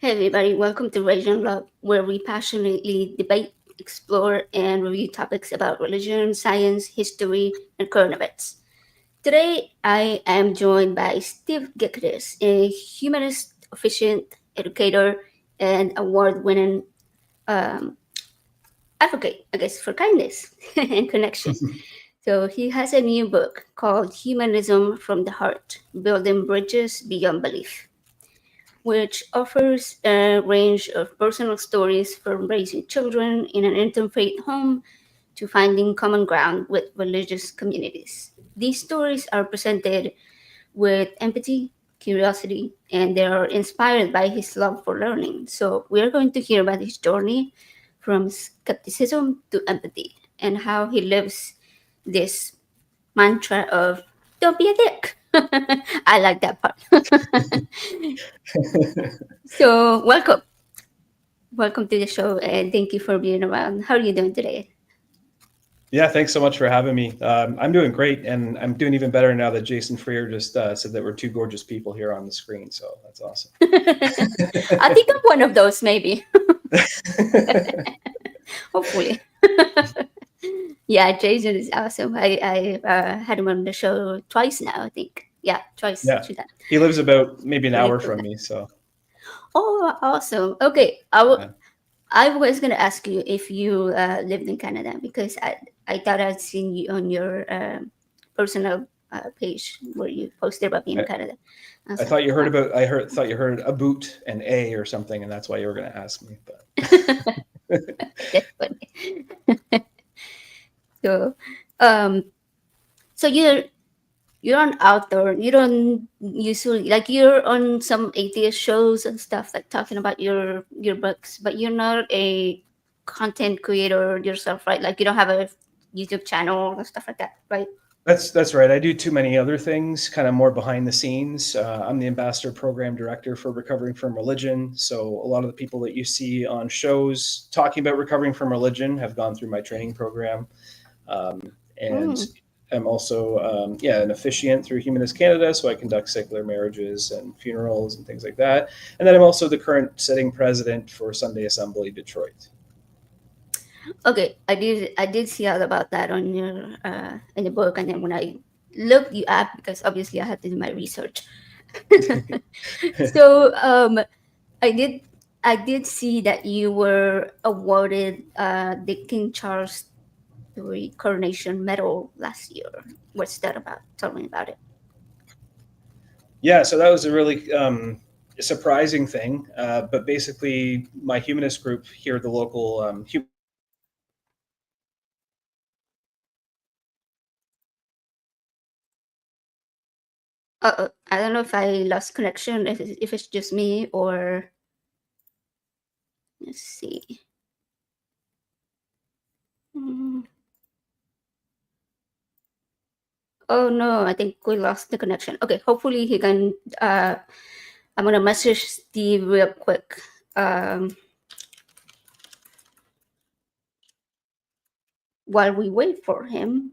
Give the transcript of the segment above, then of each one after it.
Hey everybody, welcome to Religion Love, where we passionately debate, explore, and review topics about religion, science, history, and current events. Today, I am joined by Steve Ghikadis, a humanist, efficient educator, and award-winning um, advocate, I guess, for kindness and connection. So he has a new book called Humanism From The Heart, Building Bridges Beyond Belief, which offers a range of personal stories from raising children in an interfaith home to finding common ground with religious communities. These stories are presented with empathy, curiosity, and they are inspired by his love for learning. So, we are going to hear about his journey from skepticism to empathy and how he lives this mantra of don't be a dick. I like that part. So, welcome to the show, and thank you for being around. How are you doing today? Yeah, thanks so much for having me. I'm doing great, and I'm doing even better now that Jason Freer just said that we're two gorgeous people here on the screen. So that's awesome. I think I'm one of those, maybe. Hopefully. Yeah, Jason is awesome. I had him on the show twice now, I think. Yeah, twice Yeah, to that. he lives about maybe an Really hour cool. from me. So Oh, awesome. Okay, yeah. I was gonna ask you if you lived in Canada because I thought I'd seen you on your personal page where you posted about being in I, Canada. I was I like, thought you heard oh. about. Thought you heard a boot and a or something, and that's why you were going to ask me. That's funny. So, um, so you're an outdoor. You don't usually like you're on some atheist shows and stuff like talking about your books, but you're not a content creator yourself, right? Like you don't have a YouTube channel or stuff like that, right? That's right. I do too many other things, kind of more behind the scenes. I'm the ambassador program director for Recovering from Religion. So a lot of the people that you see on shows talking about recovering from religion have gone through my training program, and Mm. I'm also an officiant through Humanist Canada. So I conduct secular marriages and funerals and things like that. And then I'm also the current sitting president for Sunday Assembly Detroit. Okay, I did see all about that on your in the book, and then when I looked you up because obviously I had to do my research. So I did see that you were awarded the King Charles III Coronation Medal last year. What's that about? Tell me about it. Yeah, so that was a really surprising thing. But basically, my humanist group here at the local I don't know if I lost connection, if it's just me or let's see. Mm. Oh no, I think we lost the connection. Okay, hopefully he can. I'm gonna message Steve real quick. While we wait for him,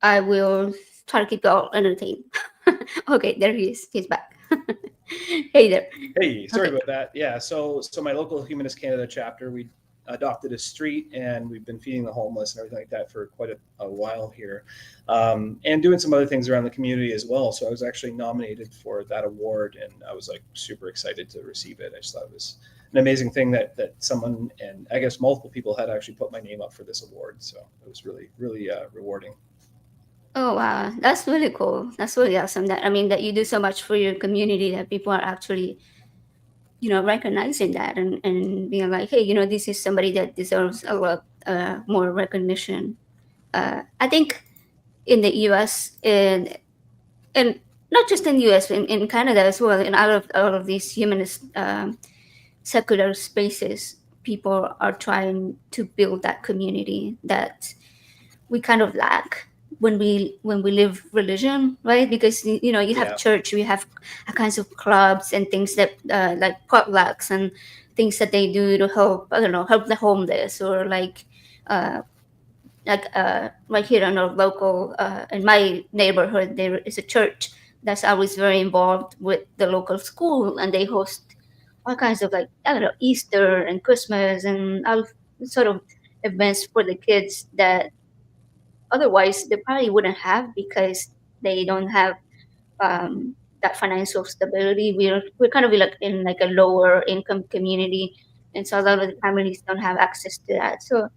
I will try to keep you all entertained. Okay, there he is. He's back. Hey there. hey, sorry Okay. about that. Yeah, so my local Humanist Canada chapter, we adopted a street and we've been feeding the homeless and everything like that for quite a while here, and doing some other things around the community as well. So I was actually nominated for that award, and I was like super excited to receive it. I just thought it was an amazing thing that someone, and I guess multiple people, had actually put my name up for this award. So it was really rewarding. Oh wow, that's really cool. That's really awesome. That I mean, that you do so much for your community that people are actually, recognizing that and being like, hey, this is somebody that deserves a lot more recognition. I think in the U.S. and not just in the U.S. In Canada as well, in all of these humanist secular spaces, people are trying to build that community that we kind of lack when we live religion, right? Because you have Yeah. church, we have all kinds of clubs and things that like potlucks and things that they do to help, I don't know, help the homeless, or uh, right here in our local in my neighborhood there is a church that's always very involved with the local school, and they host all kinds of, like, I don't know, Easter and Christmas and all sort of events for the kids that otherwise they probably wouldn't have because they don't have that financial stability. We're kind of like in like a lower income community, and so a lot of the families don't have access to that. So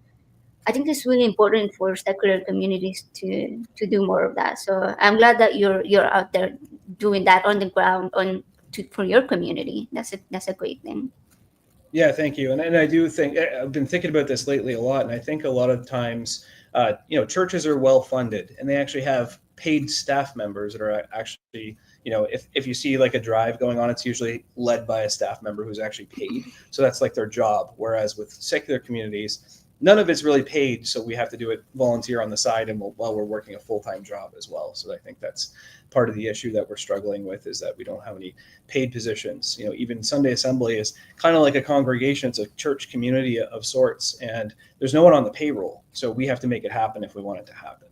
I think it's really important for secular communities to do more of that. So I'm glad that you're out there doing that on the ground for your community. That's a great thing. Yeah, thank you. And I do think I've been thinking about this lately a lot, and I think a lot of times, churches are well funded, and they actually have paid staff members that are actually, if you see like a drive going on, it's usually led by a staff member who's actually paid. So that's like their job. Whereas with secular communities, none of it's really paid, so we have to do it volunteer on the side, and while we're working a full time job as well. So I think that's part of the issue that we're struggling with is that we don't have any paid positions. Even Sunday Assembly is kind of like a congregation; it's a church community of sorts, and there's no one on the payroll, so we have to make it happen if we want it to happen.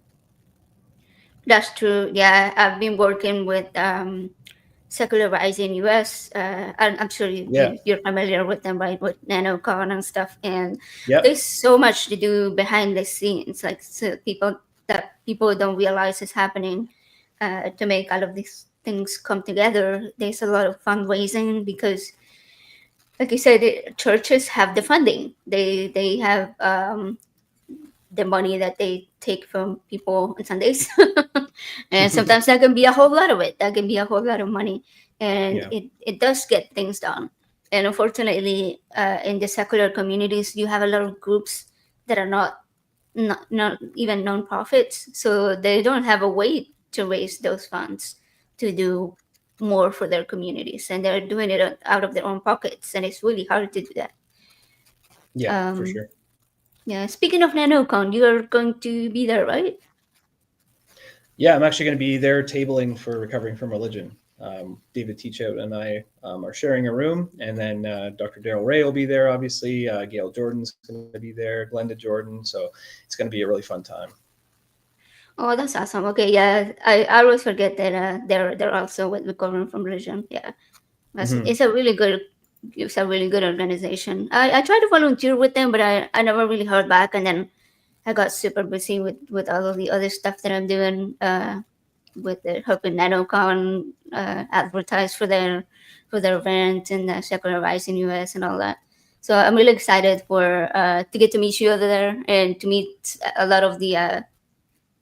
That's true. Yeah, I've been working with secularizing US. I'm sure Yeah. you're familiar with them, right? With NanoCon and stuff. And Yep. there's so much to do behind the scenes, like, so people don't realize is happening to make all of these things come together. There's a lot of fundraising because, like you said, the churches have the funding. They have the money that they take from people on Sundays. And sometimes that can be a whole lot of it. That can be a whole lot of money. And Yeah. it does get things done. And unfortunately, in the secular communities, you have a lot of groups that are not even non-profits. So they don't have a way to raise those funds to do more for their communities. And they're doing it out of their own pockets. And it's really hard to do that. Yeah, for Um, sure. yeah, speaking of NanoCon, you're going to be there, right? Yeah, I'm actually going to be there tabling for Recovering from Religion. David Teachout and I are sharing a room, and then Dr. Daryl Ray will be there, obviously. Gail Jordan's going to be there, Glenda Jordan. So it's going to be a really fun time. Oh, that's awesome. Okay, yeah, I always forget that they're also with Recovering from Religion. Yeah, that's Hmm. it's a really good organization. I tried to volunteer with them, but I never really heard back, and then I got super busy with all of the other stuff that I'm doing. With the helping NanoCon advertise for their event and Secular Rise in US and all that. So I'm really excited for to get to meet you over there and to meet a lot of the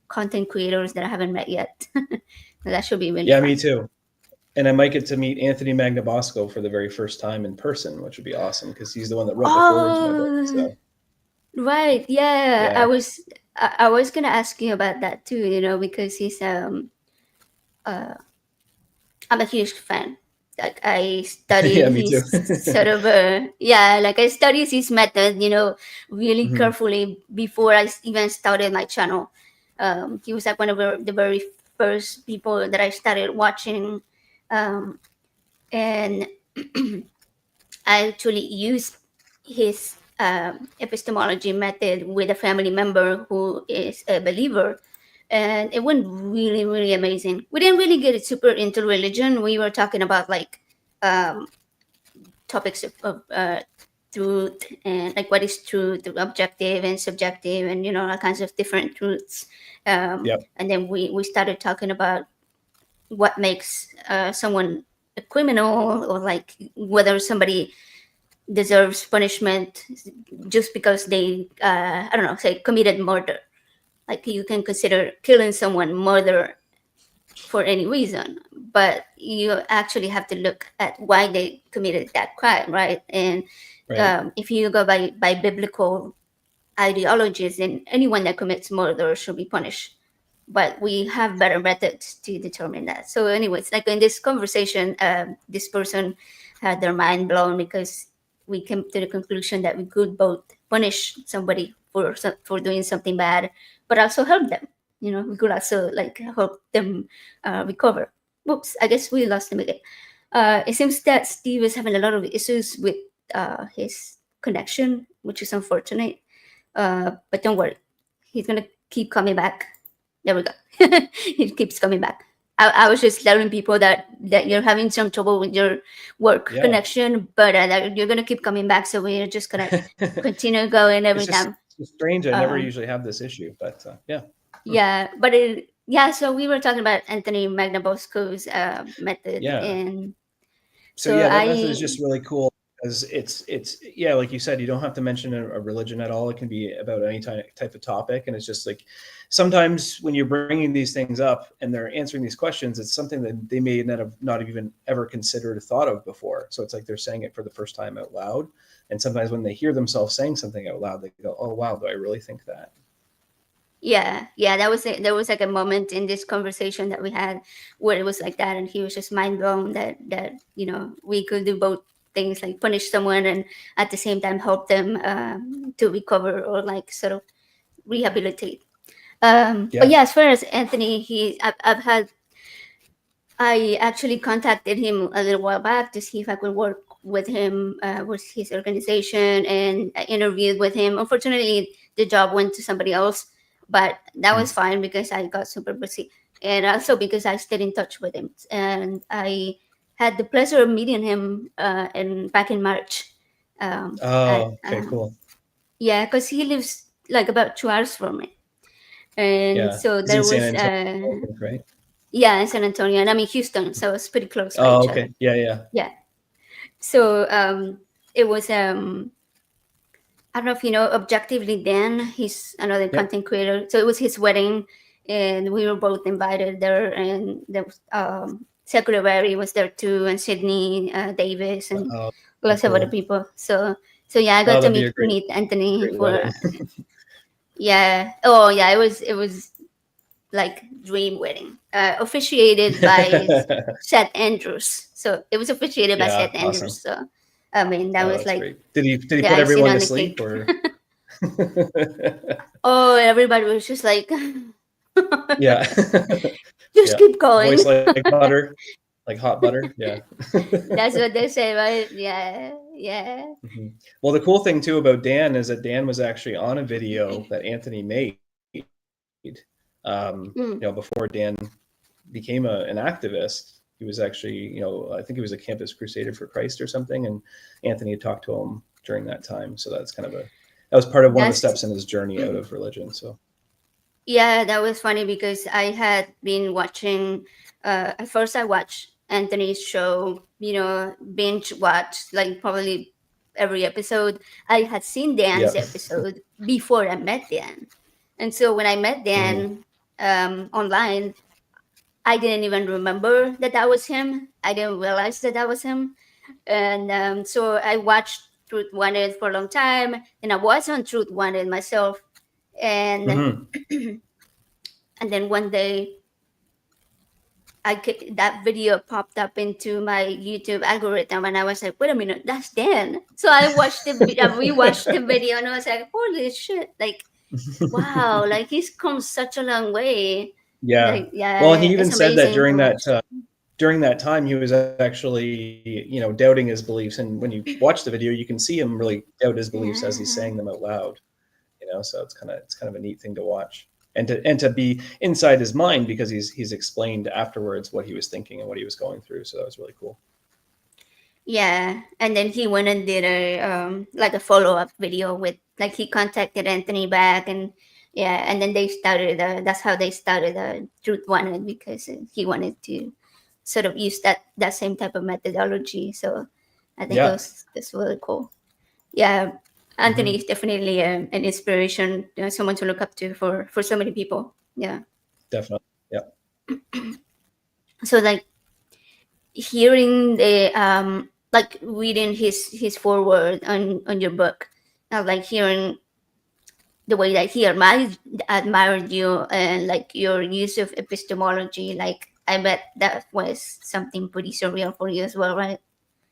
content creators that I haven't met yet. That should be really Yeah, me fun. too. And I might get to meet Anthony Magnabosco for the very first time in person, which would be awesome because he's the one that wrote the forward to my book. Oh, So right. Yeah, yeah, I was gonna ask you about that too. Because he's uh I'm a huge fan. Like I study yeah, me too. his sort of yeah, like I study his method, really Hmm. carefully before I even started my channel. He was like one of the very first people that I started watching, um, and I actually used his epistemology method with a family member who is a believer, and it went really, really amazing. We didn't really get super into religion. We were talking about like um, topics of truth and like what is truth, objective and subjective, and all kinds of different truths. Yep. And then we started talking about what makes someone a criminal, or like whether somebody deserves punishment just because they I don't know, say committed murder. Like you can consider killing someone murder for any reason, but you actually have to look at why they committed that crime, right? And Right. if you go by biblical ideologies, then anyone that commits murder should be punished. But we have better methods to determine that. So, anyways, like in this conversation, this person had their mind blown because we came to the conclusion that we could both punish somebody for doing something bad, but also help them. We could also like help them recover. Whoops, I guess we lost him again. It seems that Steve is having a lot of issues with his connection, which is unfortunate. But don't worry, he's gonna keep coming back. There we go. He keeps coming back. I was just telling people that you're having some trouble with your work Yeah. connection, but that you're gonna keep coming back, so we're just gonna continue going every time. It's strange. I never Um, usually have this issue, but yeah. Hmm. yeah, but yeah. So we were talking about Anthony Magnabosco's method, Yeah. and So so yeah, that method I is just really cool because it's yeah, like you said, you don't have to mention a religion at all. It can be about any type of topic, and it's just like sometimes when you're bringing these things up and they're answering these questions, it's something that they may not have even ever considered or thought of before. So it's like they're saying it for the first time out loud, and sometimes when they hear themselves saying something out loud, they go, "Oh wow, do I really think that?" yeah, that was it. There was like a moment in this conversation that we had where it was like that, and he was just mind blown that we could do both things, like punish someone and at the same time help them to recover or like sort of rehabilitate. But Yeah. yeah, as far as Anthony, I've had I actually contacted him a little while back to see if I could work with him with his organization, and I interviewed with him. Unfortunately, the job went to somebody else, but that was Mm. fine because I got super busy, and also because I stayed in touch with him, and I had the pleasure of meeting him back in March. At Oh, okay, cool. Yeah, because he lives like about 2 hours from me, and Yeah, so he's in there San was Antonio, I think, right? yeah, in San Antonio, and I'm in Houston, so it's pretty close by Oh, each other. okay. Yeah, yeah. Yeah. So it was I don't know if you know Objectively Dan. He's another Yep. content creator. So it was his wedding, and we were both invited there, and there was Secretary was there too, and Sydney Davis, and Oh, lots of other cool. people. So yeah, I Oh, got to that'd be a meet Anthony great for wedding. yeah. Oh yeah, it was like dream wedding, officiated by Seth Andrews. So it was officiated by Yeah, Seth Andrews. awesome. So I mean, that Oh, was that's like great. Did he the put icing everyone on to the sleep cake. or? Oh, everybody was just like, Yeah. just Yeah. keep Voice going. like butter, like hot butter. Yeah. That's what they say, right? Yeah, yeah. Mhm. Well, the cool thing too about Dan is that Dan was actually on a video that Anthony made, Mm. before Dan became an activist. He was actually, I think he was a campus crusader for Christ or something, and Anthony had talked to him during that time. So that was part of one of the That's steps in his journey out of religion. So Yeah, that was funny because I had been watching. At first, I watched Anthony's show. Binge watch like probably every episode. I had seen yeah. Dan's episode before I met Dan, and so when I met Mhm. Dan online, I didn't even remember that was him. I didn't realize that was him, and so I watched Truth Wanted for a long time, and I was on Truth Wanted myself, and Mhm. and then one day that video popped up into my YouTube algorithm, and I was like, "Wait a minute, that's Dan." So I rewatched the video, and I was like, "Holy shit! Like, wow! Like he's come such a long way. Yeah. Like, Well, and he yeah, even it's said that amazing to watch." during that time he was actually, doubting his beliefs, and when you watch the video, you can see him really doubt his beliefs as he's saying Yeah. them out loud. So it's kind of a neat thing to watch, and to be inside his mind because he's explained afterwards what he was thinking and what he was going through. So that was really cool. Yeah, and then he went and did a like a follow up video with, like, he contacted Anthony back, and yeah, and then they started. That's how they started Truth Wanted, because he wanted to sort of use that same type of methodology. So I think Yeah. that's really cool. Yeah, Anthony Hmm. is definitely an inspiration, someone to look up to for so many people. Yeah. Definitely. Yeah. So like hearing the like reading his foreword on your book, like hearing the way that he admired you, and like your use of epistemology, like I bet that was something pretty surreal for you as well, right?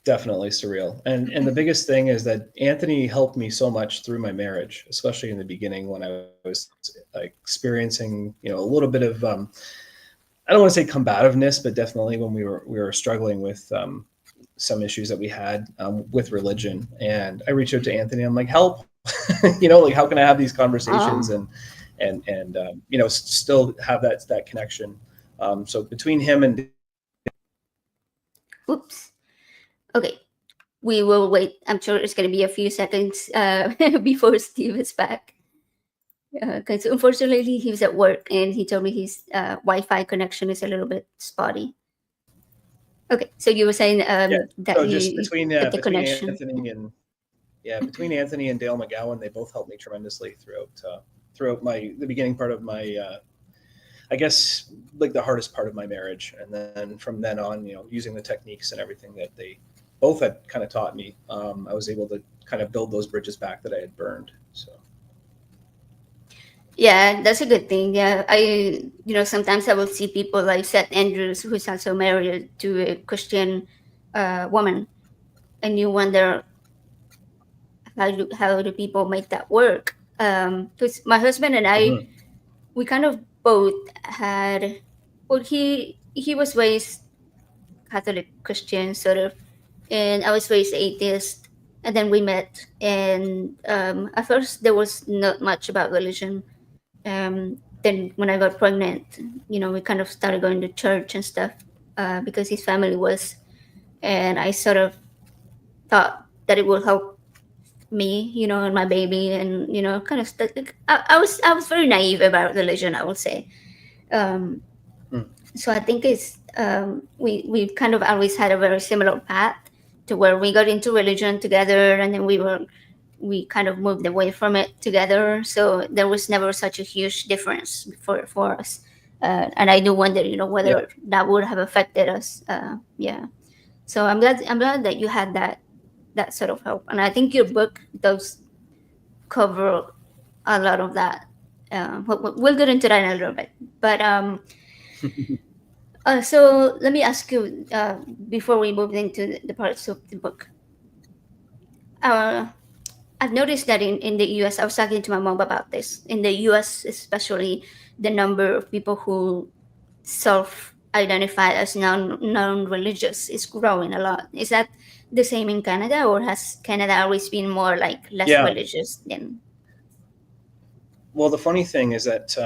Definitely surreal. And the biggest thing is that Anthony helped me so much through my marriage, especially in the beginning when I was like experiencing, a little bit of I don't want to say combativeness, but definitely when we were struggling with some issues that we had with religion. And I reached out to Anthony. I'm like, help, like how can I have these conversations Oh, and still have that connection So between him and Oops. Okay. We will wait. I'm sure it's going to be a few seconds before Steve is back. Because unfortunately, he was at work and he told me his Wi-Fi connection is a little bit spotty. Okay, so you were saying yeah, that so just you that the between connection. Anthony and yeah, between Anthony and Dale McGowan, they both helped me tremendously throughout the beginning part of my I guess like the hardest part of my marriage, and then from then on, using the techniques and everything that they both had kind of taught me, I was able to kind of build those bridges back that I had burned. So Yeah, that's a good thing. Yeah, sometimes I will see people like Seth Andrews, who's also married to a Christian woman, and you wonder how do people make that work? Because my husband and I, mhm. we kind of both had, well, he was raised Catholic Christian sort of, and I was raised atheist, and then we met, and at first there was not much about religion. Then when I got pregnant, we kind of started going to church and stuff because his family was, and I sort of thought that it would help me, and my baby, and kind of I was very naive about religion, I would say. Um, Mm. so I think it's we kind of always had a very similar path to where we got into religion together, and then we kind of moved away from it together. So there was never such a huge difference for us. And I do wonder, Yeah, whether that would have affected us. Yeah. So I'm glad that you had that sort of help, and I think your book does cover a lot of that. We'll get into that in a little bit, but so let me ask you before we move into the parts of the book. Uh, I've noticed that in the US, I was talking to my mom about this. In the US, especially, the number of people who self-identify as non-religious is growing a lot. Is that the same in Canada, or has Canada always been more like less yeah. religious than? Well, the funny thing is that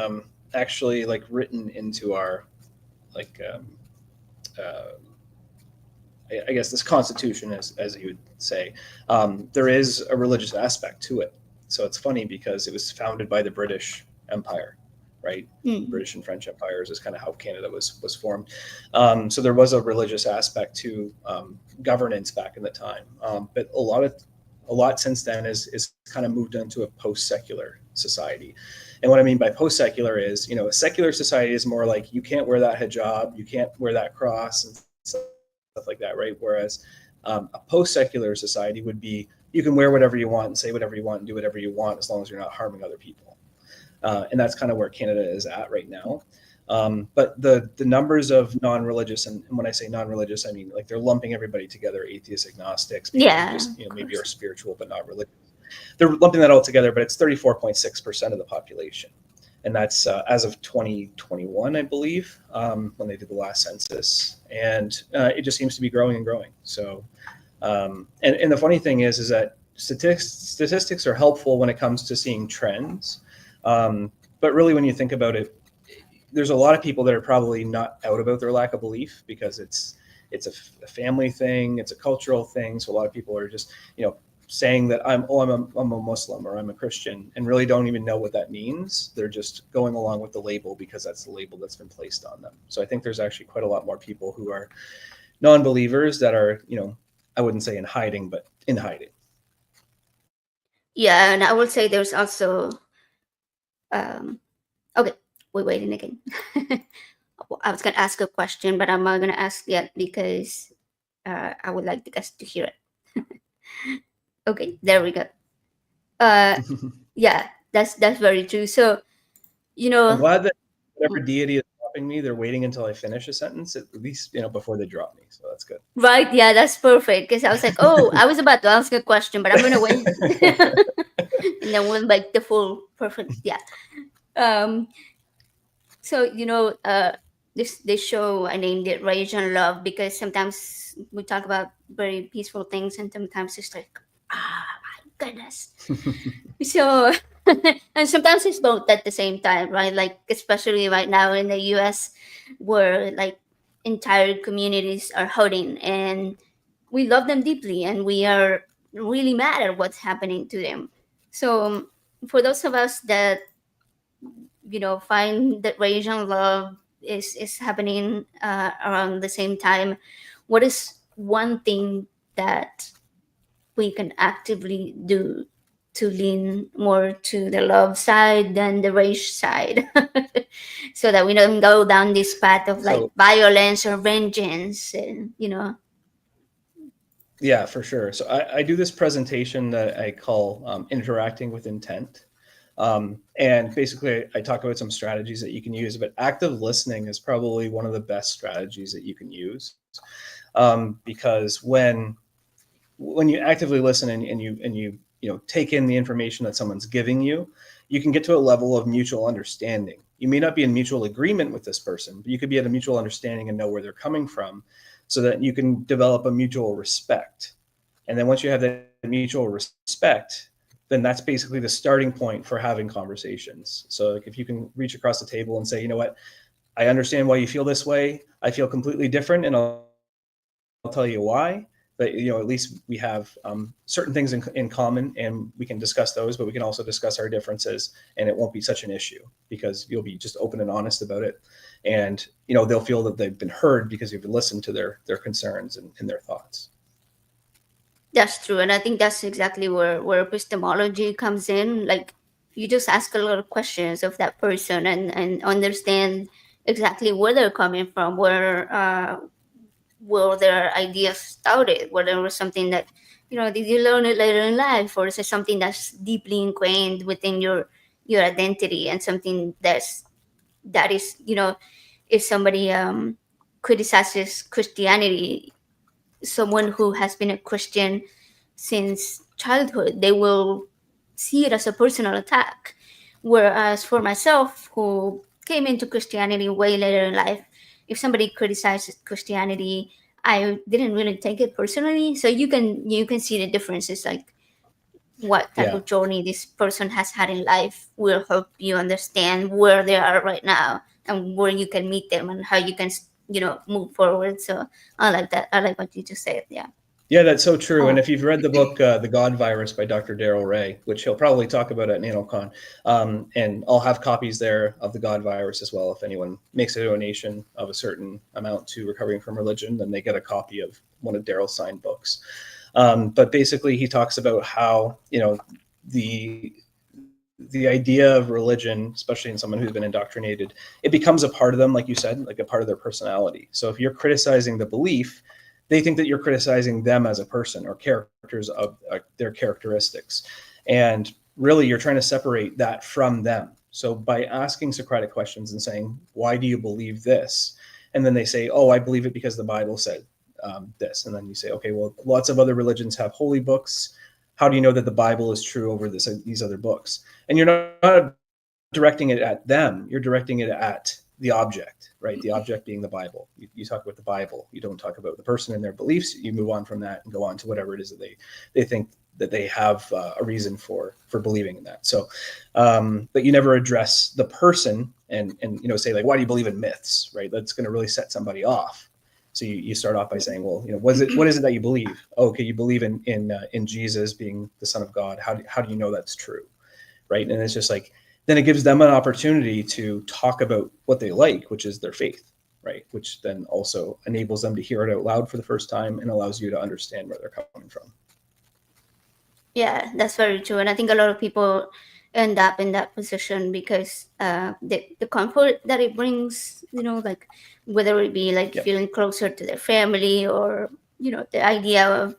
actually, like written into our like uh, I guess this constitution, as you would say, there is a religious aspect to it. So it's funny because it was founded by the British Empire, right? The Mm. British and French empires is kind of how Canada was formed. So there was a religious aspect to governance back in the time, but a lot since then is kind of moved into a post secular society. And what I mean by post secular is, a secular society is more like you can't wear that hijab, you can't wear that cross, and stuff like that, right? Whereas a post-secular society would be you can wear whatever you want and say whatever you want and do whatever you want as long as you're not harming other people. And that's kind of where Canada is at right now. But the numbers of non-religious, and when I say non-religious, I mean like they're lumping everybody together: atheists, agnostics, people who Yeah, just of maybe are course. spiritual but not religious. They're lumping that all together, but it's 34.6% of the population, and that's as of 2021, I believe, when they did the last census, and it just seems to be growing and growing. So, and the funny thing is that statistics are helpful when it comes to seeing trends, but really, when you think about it, there's a lot of people that are probably not out about their lack of belief because it's a family thing, it's a cultural thing. So a lot of people are just saying that I'm a Muslim or I'm a Christian and really don't even know what that means. They're just going along with the label because that's the label that's been placed on them. So I think there's actually quite a lot more people who are non-believers that are, I wouldn't say in hiding, but in hiding. Yeah, and I will say there's also um, okay. We're waiting again. I was gonna ask a question, but I'm not gonna ask yet because I would like the guests to hear it. Okay, there we go. Uh, yeah, that's very true. So you I'm know, glad that whatever deity is dropping me, they're waiting until I finish a sentence at least, before they drop me. So that's good. right? Yeah, that's perfect. Because I was like, oh, I was about to ask a question, but I'm gonna wait, and then we'll make the full perfect. Yeah. Um. So this show I named it Rage and Love because sometimes we talk about very peaceful things, and sometimes it's like, ah, my goodness. So And sometimes it's both at the same time, right? Like especially right now in the US, where like entire communities are hurting, and we love them deeply, and we are really mad at what's happening to them. So for those of us that find that religion love is happening around the same time, what is one thing that we can actively do to lean more to the love side than the rage side, so that we don't go down this path of like So violence or vengeance, and. yeah, for sure. So I do this presentation that I call interacting with intent. And basically, I talk about some strategies that you can use, but active listening is probably one of the best strategies that you can use. Because when you actively listen and you take in the information that someone's giving you, you can get to a level of mutual understanding. You may not be in mutual agreement with this person, but you could be at a mutual understanding and know where they're coming from, so that you can develop a mutual respect. And then once you have that mutual respect, then that's basically the starting point for having conversations. So like if you can reach across the table and say, you know what, I understand why you feel this way. I feel completely different, and I'll tell you why. But at least we have certain things in common, and we can discuss those. But we can also discuss our differences, and it won't be such an issue because you'll be just open and honest about it. And they'll feel that they've been heard because you've listened to their concerns and their thoughts. That's true, and I think that's exactly where epistemology comes in. Like, you just ask a lot of questions of that person, and understand exactly where they're coming from, where their ideas started, whether it was something that did you learn it later in life, or is it something that's deeply ingrained within your identity, and something that is if somebody criticizes Christianity, someone who has been a Christian since childhood, they will see it as a personal attack. Whereas for myself, who came into Christianity way later in life, if somebody criticizes Christianity, I didn't really take it personally. So you can see the differences, like what type Yeah. of journey this person has had in life will help you understand where they are right now, and where you can meet them, and how you can move forward. So I like that. I like what you just said. Yeah. Yeah, that's so true. uh, And if you've read the book The God Virus by Dr. Darrell Ray, which he'll probably talk about at NanoCon, and I'll have copies there of The God Virus as well. If anyone makes a donation of a certain amount to Recovering from Religion, then they get a copy of one of Darrell's signed books. But basically, he talks about how the the idea of religion, especially in someone who's been indoctrinated, it becomes a part of them, like you said, like a part of their personality. So if you're criticizing the belief, they think that you're criticizing them as a person or characters of their characteristics. And really, you're trying to separate that from them. So by asking Socratic questions and saying, why do you believe this? And then they say, oh, I believe it because the Bible said this. And then you say, okay, well, lots of other religions have holy books. How do you know that the Bible is true over these other books? And you're not directing it at them. You're directing it at the object, right? The object being the Bible. You talk about the Bible. You don't talk about the person and their beliefs. You move on from that and go on to whatever it is that they think that they have a reason for believing in that. So, but you never address the person and say like, why do you believe in myths, right? That's going to really set somebody off. So you start off by saying, well, what is it that you believe? Oh, okay, you believe in Jesus being the Son of God. How do you know that's true, right? And it's just like, then it gives them an opportunity to talk about what they like, which is their faith, right? Which then also enables them to hear it out loud for the first time and allows you to understand where they're coming from. Yeah, that's very true. And I think a lot of people end up in that position because the comfort that it brings, like whether it be like Yeah. feeling closer to their family, or, the idea of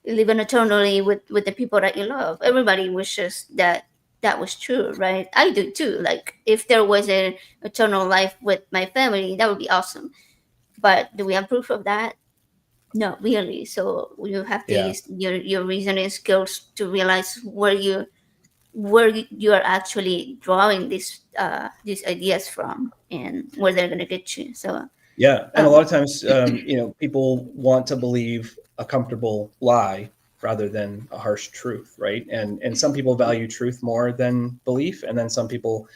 living eternally with the people that you love. Everybody wishes that that was true, right? I do too. Like if there was an eternal life with my family, that would be awesome. But do we have proof of that? No, really. So you have to Yeah. use your reasoning skills to realize where you are actually drawing these ideas from, and where they're gonna get you. So Yeah. And a um, lot of times, people want to believe a comfortable lie rather than a harsh truth, right? And some people value truth more than belief, and then some people,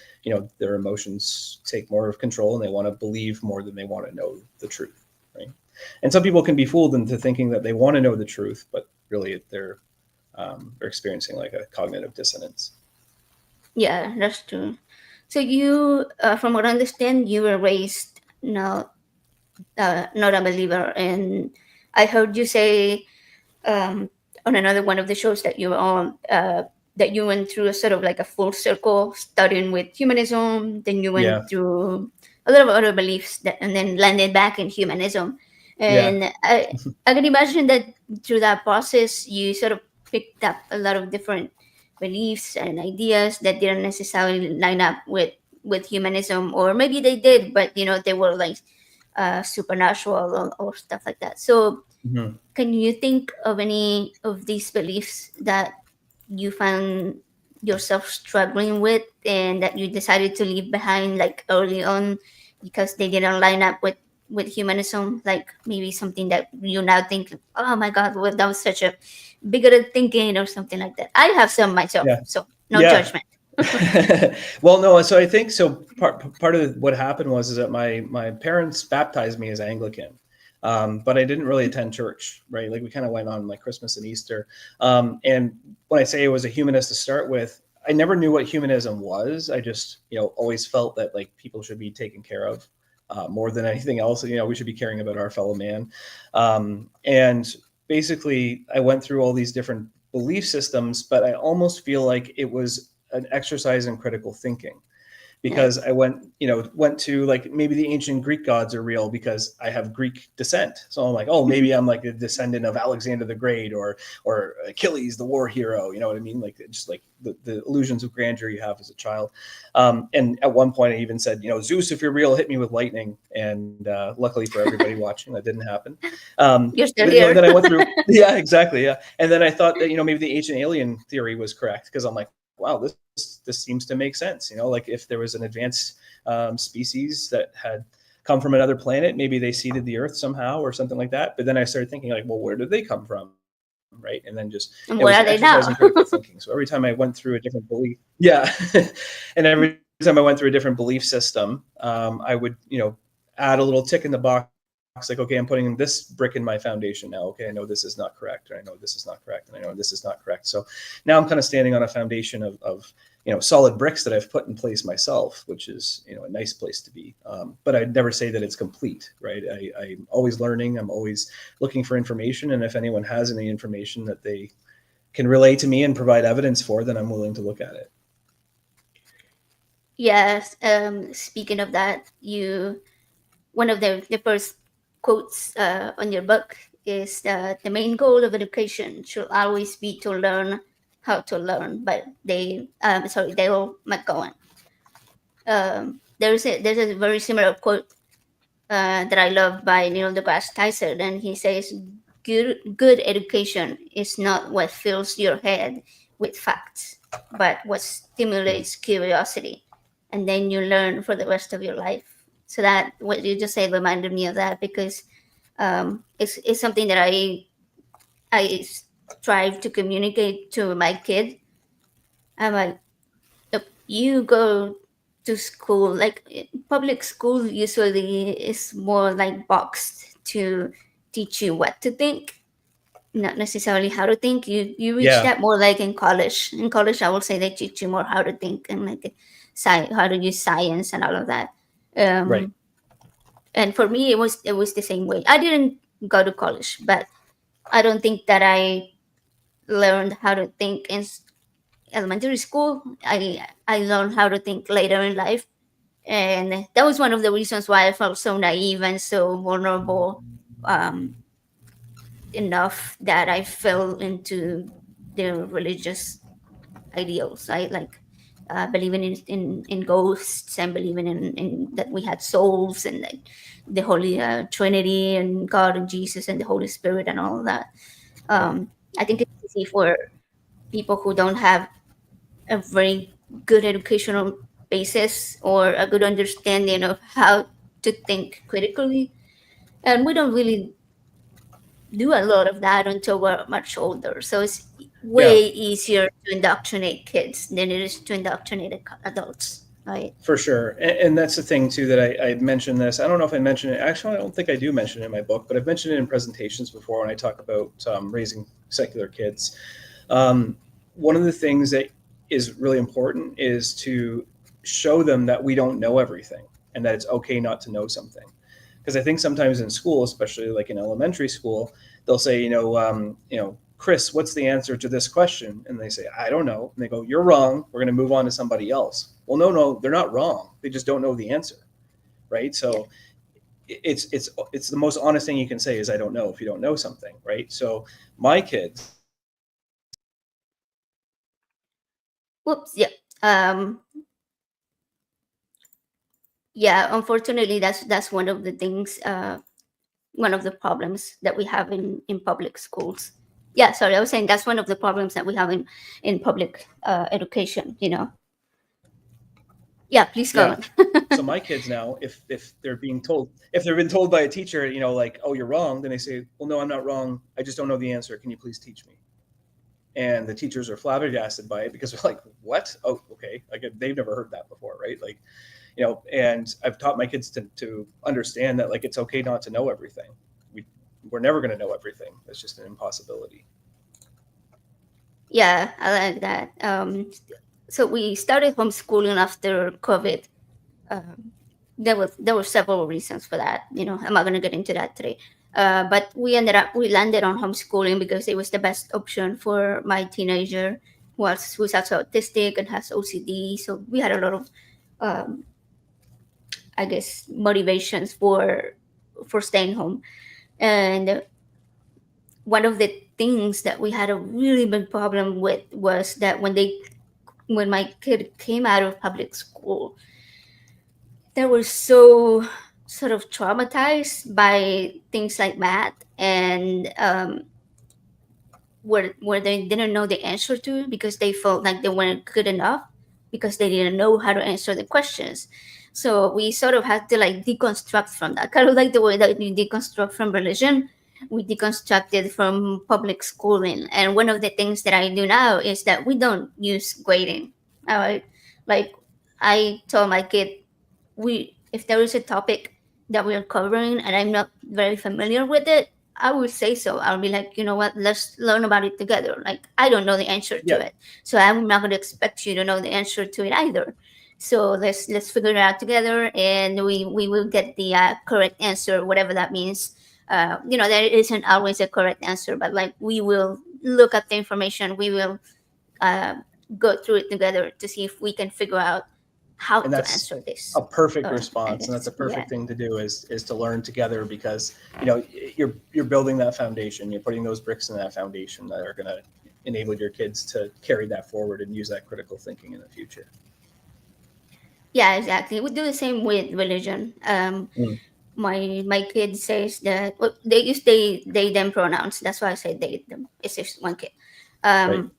their emotions take more of control and they want to believe more than they want to know the truth, right? And some people can be fooled into thinking that they want to know the truth, but really they're experiencing like a cognitive dissonance. Yeah, that's true. So you, from what I understand, you were raised not a believer, and I heard you say um, on another one of the shows that you were on, that you went through a sort of like a full circle, starting with humanism, then you went Yeah, through a lot of other beliefs, and then landed back in humanism. yeah, And I can imagine that through that process, you sort of picked up a lot of different beliefs and ideas that didn't necessarily line up with humanism, or maybe they did, but they were like supernatural, or stuff like that. So hmm, can you think of any of these beliefs that you found yourself struggling with and that you decided to leave behind like early on because they didn't line up with humanism? Like maybe something that you now think, oh my God, well, that was such a bigoted thinking or something like that. I have some myself, yeah, so no yeah. judgment. Well, no. So I think so. Part of what happened was is that my parents baptized me as Anglican, but I didn't really attend church, right? Like we kind of went on like Christmas and Easter. And when I say I was a humanist to start with, I never knew what humanism was. I just always felt that like people should be taken care of more than anything else. We should be caring about our fellow man. And basically, I went through all these different belief systems, but I almost feel like it was an exercise in critical thinking Yeah. because I went to like maybe the ancient Greek gods are real because I have Greek descent. So I'm like, oh, maybe I'm like a descendant of Alexander the Great or Achilles, the war hero. You know what I mean? Like just like the illusions of grandeur you have as a child. And at one point, I even said, Zeus, if you're real, hit me with lightning. And luckily for everybody watching, that didn't happen. You're still But here. then I went through, yeah, exactly, yeah. And then I thought that maybe the ancient alien theory was correct because I'm like, wow, this seems to make sense. Like if there was an advanced species that had come from another planet, maybe they seeded the Earth somehow or something like that. But then I started thinking like, well, where did they come from, right? And then just it was an And where are exercise they in critical now? thinking. So every time I went through a different belief, yeah, and every time I went through a different belief system, I would add a little tick in the box like, okay, I'm putting this brick in my foundation now. Okay, I know this is not correct, or I know this is not correct, and I know this is not correct. So now I'm kind of standing on a foundation of solid bricks that I've put in place myself, which is a nice place to be. But I'd never say that it's complete, right? I'm always learning. I'm always looking for information, and if anyone has any information that they can relay to me and provide evidence for, then I'm willing to look at it. Yes. Speaking of that, one of the first quotes on your book is the main goal of education should always be to learn how to learn. But Dale McGowan. There's a very similar quote that I love by Neil deGrasse Tyson, and he says, "Good education is not what fills your head with facts, but what stimulates curiosity, and then you learn for the rest of your life." So that what you just said reminded me of that because it's something that I strive to communicate to my kid. I'm like, "Look, you go to school, like public school usually is more like boxed to teach you what to think, not necessarily how to think. You reach Yeah, that more like in college. In college, I will say they teach you more how to think and like how to use science and all of that. right. um and for me it was the same way. I didn't go to college, but I don't think that I learned how to think in elementary school. I learned how to think later in life, and that was one of the reasons why I felt so naive and so vulnerable, um, enough that I fell into the religious ideals. I like believing in ghosts and believing in that we had souls and like the Holy Trinity and God and Jesus and the Holy Spirit and all of that. Right. I think it's easy for people who don't have a very good educational basis or a good understanding of how to think critically. And we don't really do a lot of that until we're much older. So it's Yeah, way easier to indoctrinate kids than it is to indoctrinate adults, right? for sure. And that's the thing too, that I mentioned this. I don't know if I mentioned it. Actually, I don't think I do mention it in my book, but I've mentioned it in presentations before when I talk about raising secular kids. Um, One of the things that is really important is to show them that we don't know everything and that it's okay not to know something. Because I think sometimes in school, especially like in elementary school, they'll say, Chris, what's the answer to this question? And they say, I don't know. And they go, you're wrong. We're going to move on to somebody else. Well, no, they're not wrong. They just don't know the answer, right? Yeah. So it's the most honest thing you can say is I don't know if you don't know something, right? So my kids, Whoops. Yeah. Um, yeah. Unfortunately, that's one of the things. One of the problems that we have in public schools. Yeah. Sorry, I was saying that's one of the problems that we have in public education. Yeah. Please go yeah. on. So my kids now, if they're being told, if they've been told by a teacher, like, oh, you're wrong, then they say, well, no, I'm not wrong. I just don't know the answer. Can you please teach me? And the teachers are flabbergasted by it because they're like, what? Oh, okay. Like they've never heard that before, right? Like, and I've taught my kids to understand that like it's okay not to know everything. We we're never going to know everything. It's just an impossibility. Yeah, I like that. So we started homeschooling after COVID. Um, there were several reasons for that. I'm not gonna get into that today. But we landed on homeschooling because it was the best option for my teenager who's also autistic and has OCD. So we had a lot of, um, I guess, motivations for staying home. And one of the things that we had a really big problem with was that when my kid came out of public school, they were so sort of traumatized by things like math and where they didn't know the answer to because they felt like they weren't good enough because they didn't know how to answer the questions. So we sort of had to like deconstruct from that, kind of like the way that you deconstruct from religion. We deconstructed from public schooling, and one of the things that I do now is that we don't use grading. Like I told my kid, we if there is a topic that we are covering and I'm not very familiar with it, I will say so. I'll be like, you know what, let's learn about it together. Like I don't know the answer to Yeah, it. So I'm not gonna expect you to know the answer to it either. So let's figure it out together and we will get the correct answer, whatever that means. There isn't always a correct answer, but like we will look at the information, we will uh, go through it together to see if we can figure out how and to that's answer this. a perfect I response, and that's guess, a yeah. perfect thing to do is to learn together because you're building that foundation. You're putting those bricks in that foundation that are going to enable your kids to carry that forward and use that critical thinking in the future. Yeah, exactly. We do the same with religion. Mm, My kid says that, well, they use they them pronouns. That's why I say they them. It's just one kid. right. Um,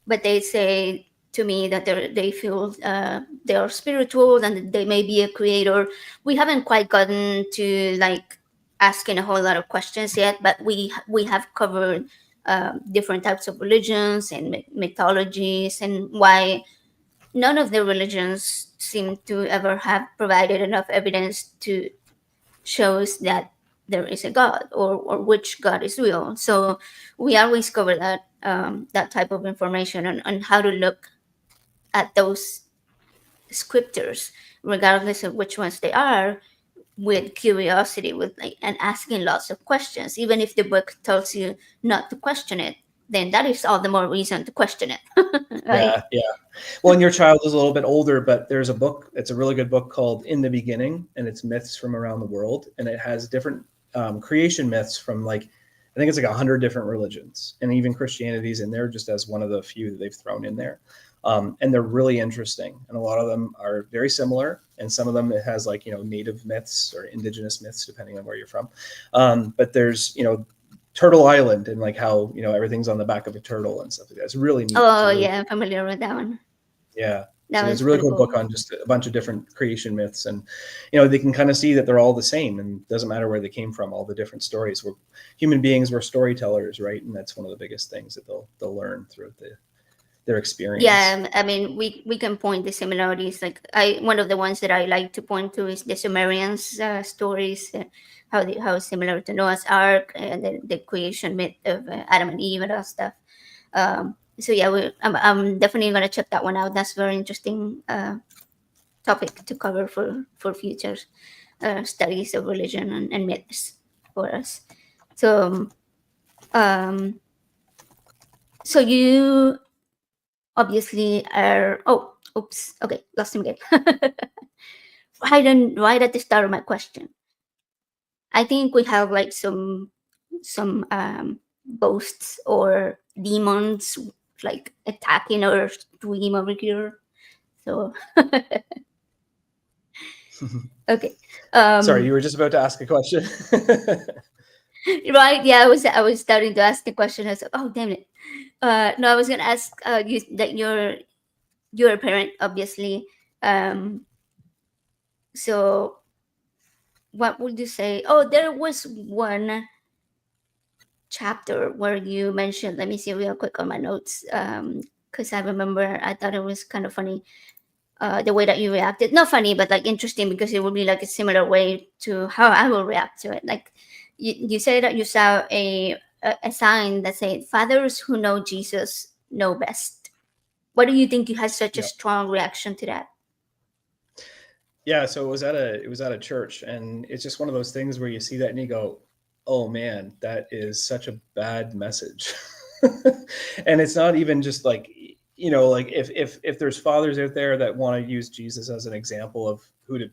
but they say to me that they feel they are spiritual and that they may be a creator. We haven't quite gotten to like asking a whole lot of questions yet, but we have covered different types of religions and mythologies and why none of the religions seem to ever have provided enough evidence to shows that there is a God or which God is real. So we always cover that type of information on how to look at those scriptures, regardless of which ones they are, with curiosity, with like and asking lots of questions. Even if the book tells you not to question it, then that is all the more reason to question it, right? Yeah, yeah. Well, and your child is a little bit older, but there's a book. It's a really good book called In the Beginning, and it's myths from around the world, and it has different creation myths from like I think it's like 100 different religions, and even Christianity's in there just as one of the few that they've thrown in there. And they're really interesting, and a lot of them are very similar, and some of them it has like native myths or indigenous myths depending on where you're from. But there's Turtle Island and like how everything's on the back of a turtle and stuff like that. It's really neat. It's a Oh really yeah, I'm familiar with that one. yeah. That So it's was a really pretty cool cool. book on just a bunch of different creation myths, and they can kind of see that they're all the same, and it doesn't matter where they came from. All the different stories. Where human beings were storytellers, right? And that's one of the biggest things that they'll learn throughout their experience. Yeah, I mean, we can point the similarities. Like one of the ones that I like to point to is the Sumerians stories, how similar to Noah's Ark and the creation myth of Adam and Eve and all stuff. So yeah, I'm definitely gonna check that one out. That's very interesting topic to cover for future studies of religion and myths for us. So um, so you obviously are. Oh, oops. Okay, lost him again. Right at the start of my question, I think we have like some ghosts or demons like attacking our stream over here. So okay. Sorry, Um, you were just about to ask a question. right, yeah, I was starting to ask the question. I was like, oh damn it. No, I was gonna ask you that you're a parent, obviously. Um, so what would you say? Oh, there was one chapter where you mentioned. Let me see real quick on my notes. Because I remember I thought it was kind of funny. The way that you reacted, not funny, but like interesting because it would be like a similar way to how I will react to it. Like you say that you saw a sign that said fathers who know Jesus know best. Why do you think you had such a Yeah. strong reaction to that? Yeah, so it was at a church, and it's just one of those things where you see that and you go, "Oh man, that is such a bad message." And it's not even just like, like if there's fathers out there that want to use Jesus as an example of who to,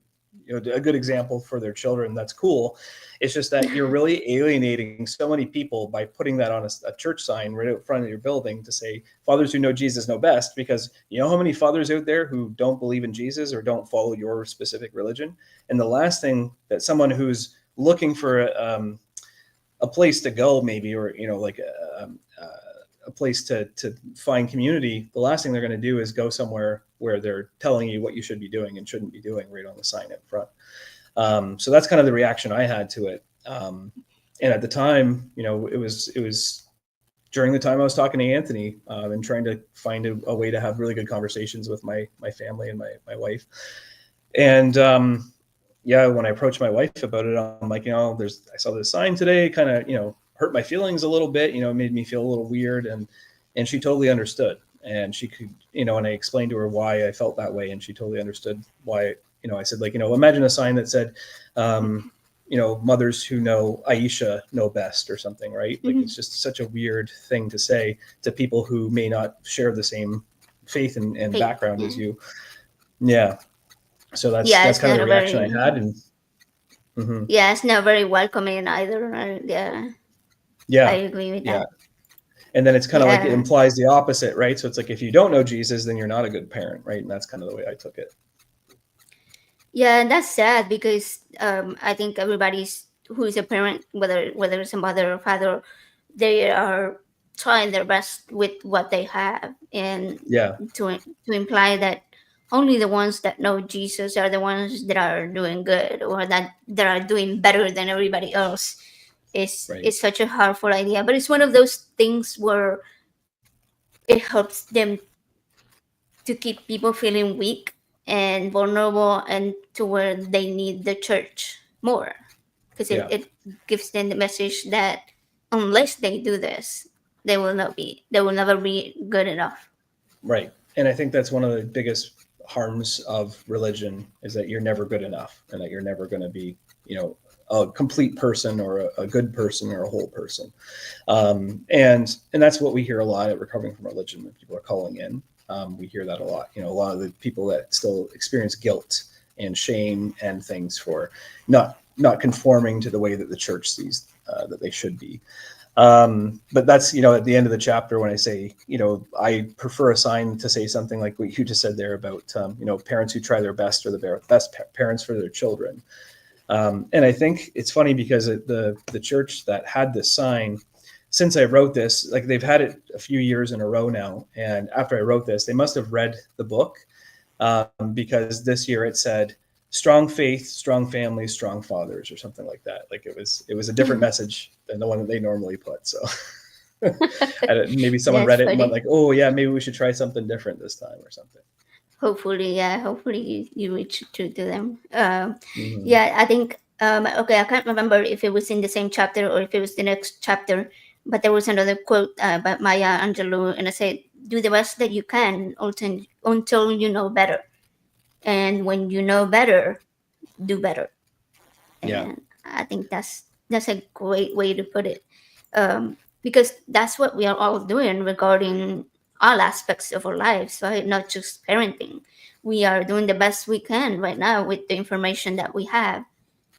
a good example for their children, that's cool. It's just that you're really alienating so many people by putting that on a church sign right out front of your building to say, fathers who know Jesus know best, because you know how many fathers out there who don't believe in Jesus or don't follow your specific religion. And the last thing that someone who's looking for a place to go, maybe, or like a place to find community, the last thing they're going to do is go somewhere where they're telling you what you should be doing and shouldn't be doing right on the sign up front. So that's kind of the reaction I had to it. And at the time, it was during the time I was talking to Anthony, and trying to find a way to have really good conversations with my family and my wife. And yeah, when I approached my wife about it, I'm like, I saw this sign today, kind of, hurt my feelings a little bit, it made me feel a little weird. And she totally understood. And she could, and I explained to her why I felt that way. And she totally understood why, I said, like, imagine a sign that said, mothers who know Aisha know best or something, right? Like, Mhm. it's just such a weird thing to say to people who may not share the same faith and Faith. background as Yeah. you. Yeah. So that's Yeah, that's it's kind of not the a reaction I very had. And mhm. yeah, it's not very welcoming either. Yeah, I Yeah. agree with Yeah. that. And then it's kind of like it Yeah. implies the opposite, right? So it's like, if you don't know Jesus, then you're not a good parent, right? And that's kind of the way I took it. Yeah, and that's sad because I think everybody's who is a parent, whether it's a mother or father, they are trying their best with what they have, and Yeah. to imply that only the ones that know Jesus are the ones that are doing good or that are doing better than everybody else Right. is such a harmful idea. But it's one of those things where it helps them to keep people feeling weak and vulnerable and to where they need the church more because it, Yeah. it gives them the message that unless they do this they will never be good enough. Right. And I think that's one of the biggest harms of religion, is that you're never good enough, and that you're never going to be, a complete person, or a good person, or a whole person. And that's what we hear a lot at Recovering from Religion when people are calling in. We hear that a lot. A lot of the people that still experience guilt and shame and things for not conforming to the way that the church sees that they should be. But that's, at the end of the chapter, when I say, I prefer a sign to say something like what you just said there about, parents who try their best are the best parents for their children. And I think it's funny because the church that had this sign, since I wrote this, like, they've had it a few years in a row now. And after I wrote this, they must have read the book. because this year it said strong faith, strong families, strong fathers, or something like that. Like it was a different message than the one that they normally put. So maybe someone That's read it and went funny. like, oh yeah, maybe we should try something different this time or something. Hopefully, yeah. Hopefully, you reach true to them. Mm-hmm. Yeah, I think. Okay, I can't remember if it was in the same chapter or if it was the next chapter, but there was another quote by Maya Angelou, and I said, "Do the best that you can until you know better, and when you know better, do better." Yeah. And I think that's a great way to put it, because that's what we are all doing regarding all aspects of our lives, right? Not just parenting. We are doing the best we can right now with the information that we have.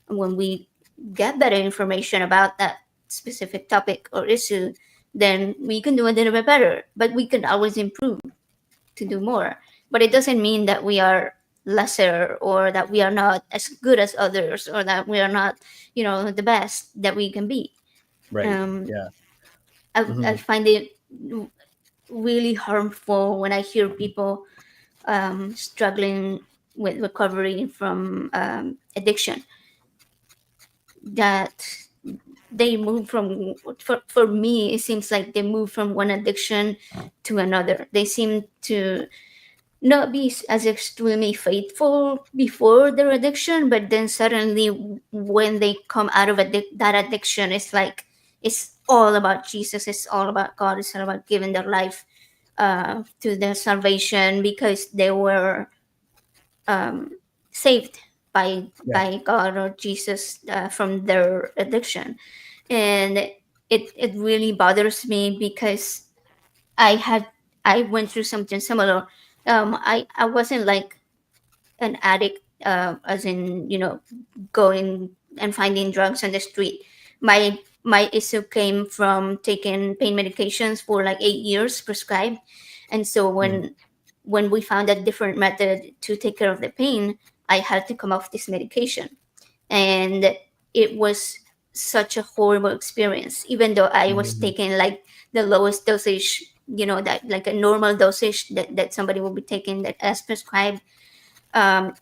And when we get better information about that specific topic or issue, then we can do a little bit better. But we can always improve to do more. But it doesn't mean that we are lesser or that we are not as good as others or that we are not, the best that we can be. Right. Um, Yeah. I Mm-hmm. find it really harmful when I hear people struggling with recovery from addiction, that they move from, for me, it seems like they move from one addiction to another. They seem to not be as extremely faithful before their addiction, but then suddenly when they come out of that addiction, it's like it's all about Jesus, it's all about God, it's all about giving their life to their salvation because they were um, saved Yeah. by God or Jesus from their addiction. And it really bothers me because I had I went through something similar. I wasn't like an addict, as in, going and finding drugs on the street. My issue came from taking pain medications for like 8 years prescribed, and so Mm-hmm. when we found a different method to take care of the pain, I had to come off this medication, and it was such a horrible experience. Even though I was Mm-hmm. taking like the lowest dosage, that like a normal dosage that somebody will be taking that as prescribed,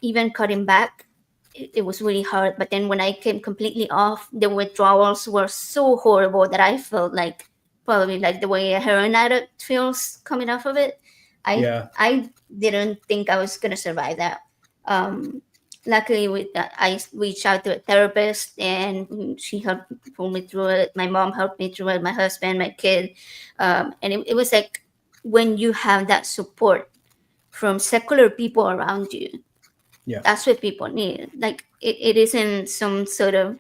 even cutting back, it was really hard. But then when I came completely off, the withdrawals were so horrible that I felt like probably like the way a heroin addict feels coming off of it. Yeah. I didn't think I was gonna survive that. Um, Luckily, with that, I reached out to a therapist, and she helped pull me through it. My mom helped me through it. My husband, my kid, and it was like when you have that support from secular people around you, Yeah. that's what people need. Like it isn't some sort of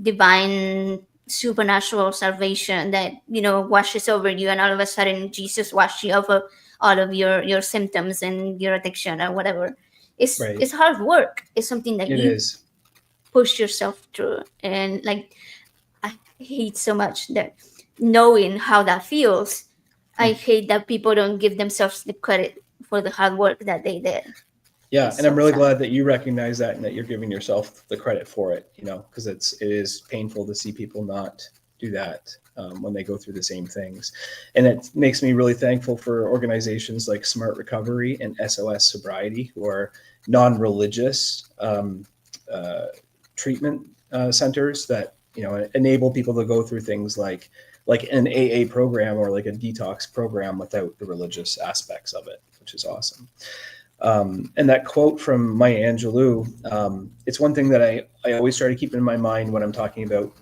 divine supernatural salvation that washes over you, and all of a sudden Jesus washed you over all of your symptoms and your addiction or whatever. it's Right. it's hard work. It's something that It you is. push yourself through. And like, I hate so much that, knowing how that feels, I Mm. hate that people don't give themselves the credit for the hard work that they did. Yeah, It's and I'm so really sad. glad that you recognize that and that you're giving yourself the credit for it. Because it is painful to see people not do that when they go through the same things, and it makes me really thankful for organizations like Smart Recovery and SOS Sobriety, who are non-religious uh, treatment centers that enable people to go through things like an AA program or like a detox program without the religious aspects of it, which is awesome. And that quote from Maya Angelou, it's one thing that I always try to keep in my mind when I'm talking about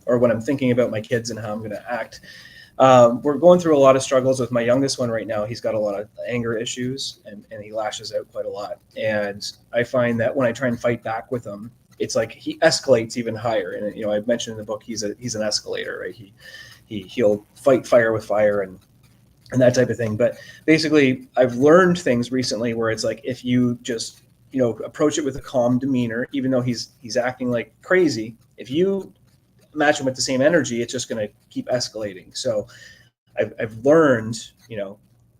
or when I'm thinking about my kids and how I'm going to act. We're going through a lot of struggles with my youngest one right now. He's got a lot of anger issues and he lashes out quite a lot. And I find that when I try and fight back with him, it's like he escalates even higher. And I mentioned in the book he's an escalator, right? He'll fight fire with fire and that type of thing. But basically, I've learned things recently where it's like if you just approach it with a calm demeanor, even though he's acting like crazy, if you match him with the same energy, it's just going to keep escalating. So I've learned,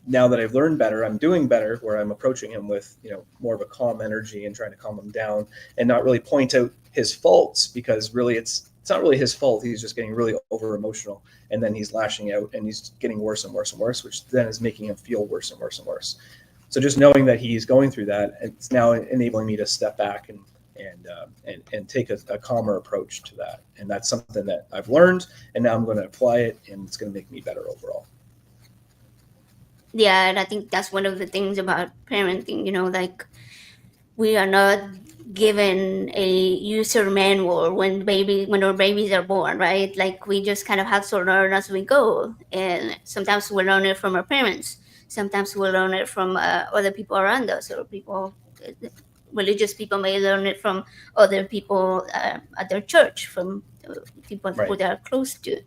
now that I've learned better, I'm doing better where I'm approaching him with more of a calm energy and trying to calm him down and not really point out his faults, because really it's not really his fault. He's just getting really over emotional, and then he's lashing out and he's getting worse and worse and worse, which then is making him feel worse and worse and worse. So just knowing that he's going through that, it's now enabling me to step back and take a calmer approach to that. And that's something that I've learned, and now I'm going to apply it, and it's going to make me better overall. Yeah, and I think that's one of the things about parenting, like we are not given a user manual when our babies are born, right? Like we just kind of have to learn as we go, and sometimes we learn it from our parents, sometimes we learn it from other people around us, or people, religious people may learn it from other people at their church, from people who Right. they are close to.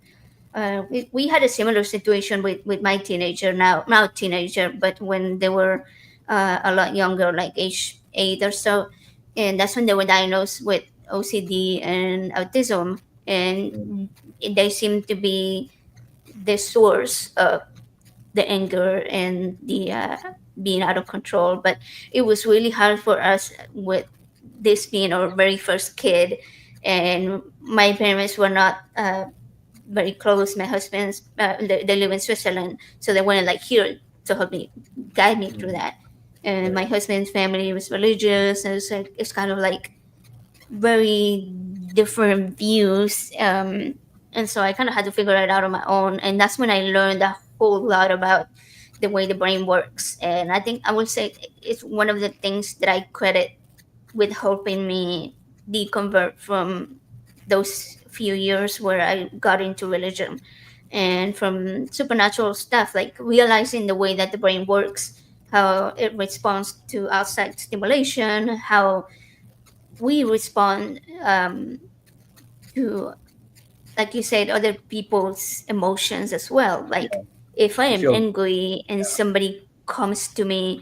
We had a similar situation with my teenager, now teenager, but when they were a lot younger, like age 8 or so, and that's when they were diagnosed with OCD and autism, and Mm. they seem to be the source of the anger and the being out of control. But it was really hard for us with this being our very first kid, and my parents were not very close. My husband's they live in Switzerland, so they weren't like here to help me guide me through Mm. that. And my Right. husband's family was religious, and it's kind of like very different views. And so I kind of had to figure it out on my own, and that's when I learned a whole lot about the way the brain works. And I think I would say it's one of the things that I credit with helping me deconvert from those few years where I got into religion and from supernatural stuff, like realizing the way that the brain works, how it responds to outside stimulation, how we respond to, like you said, other people's emotions as well. Like Yeah. if I You am feel. angry and Yeah. somebody comes to me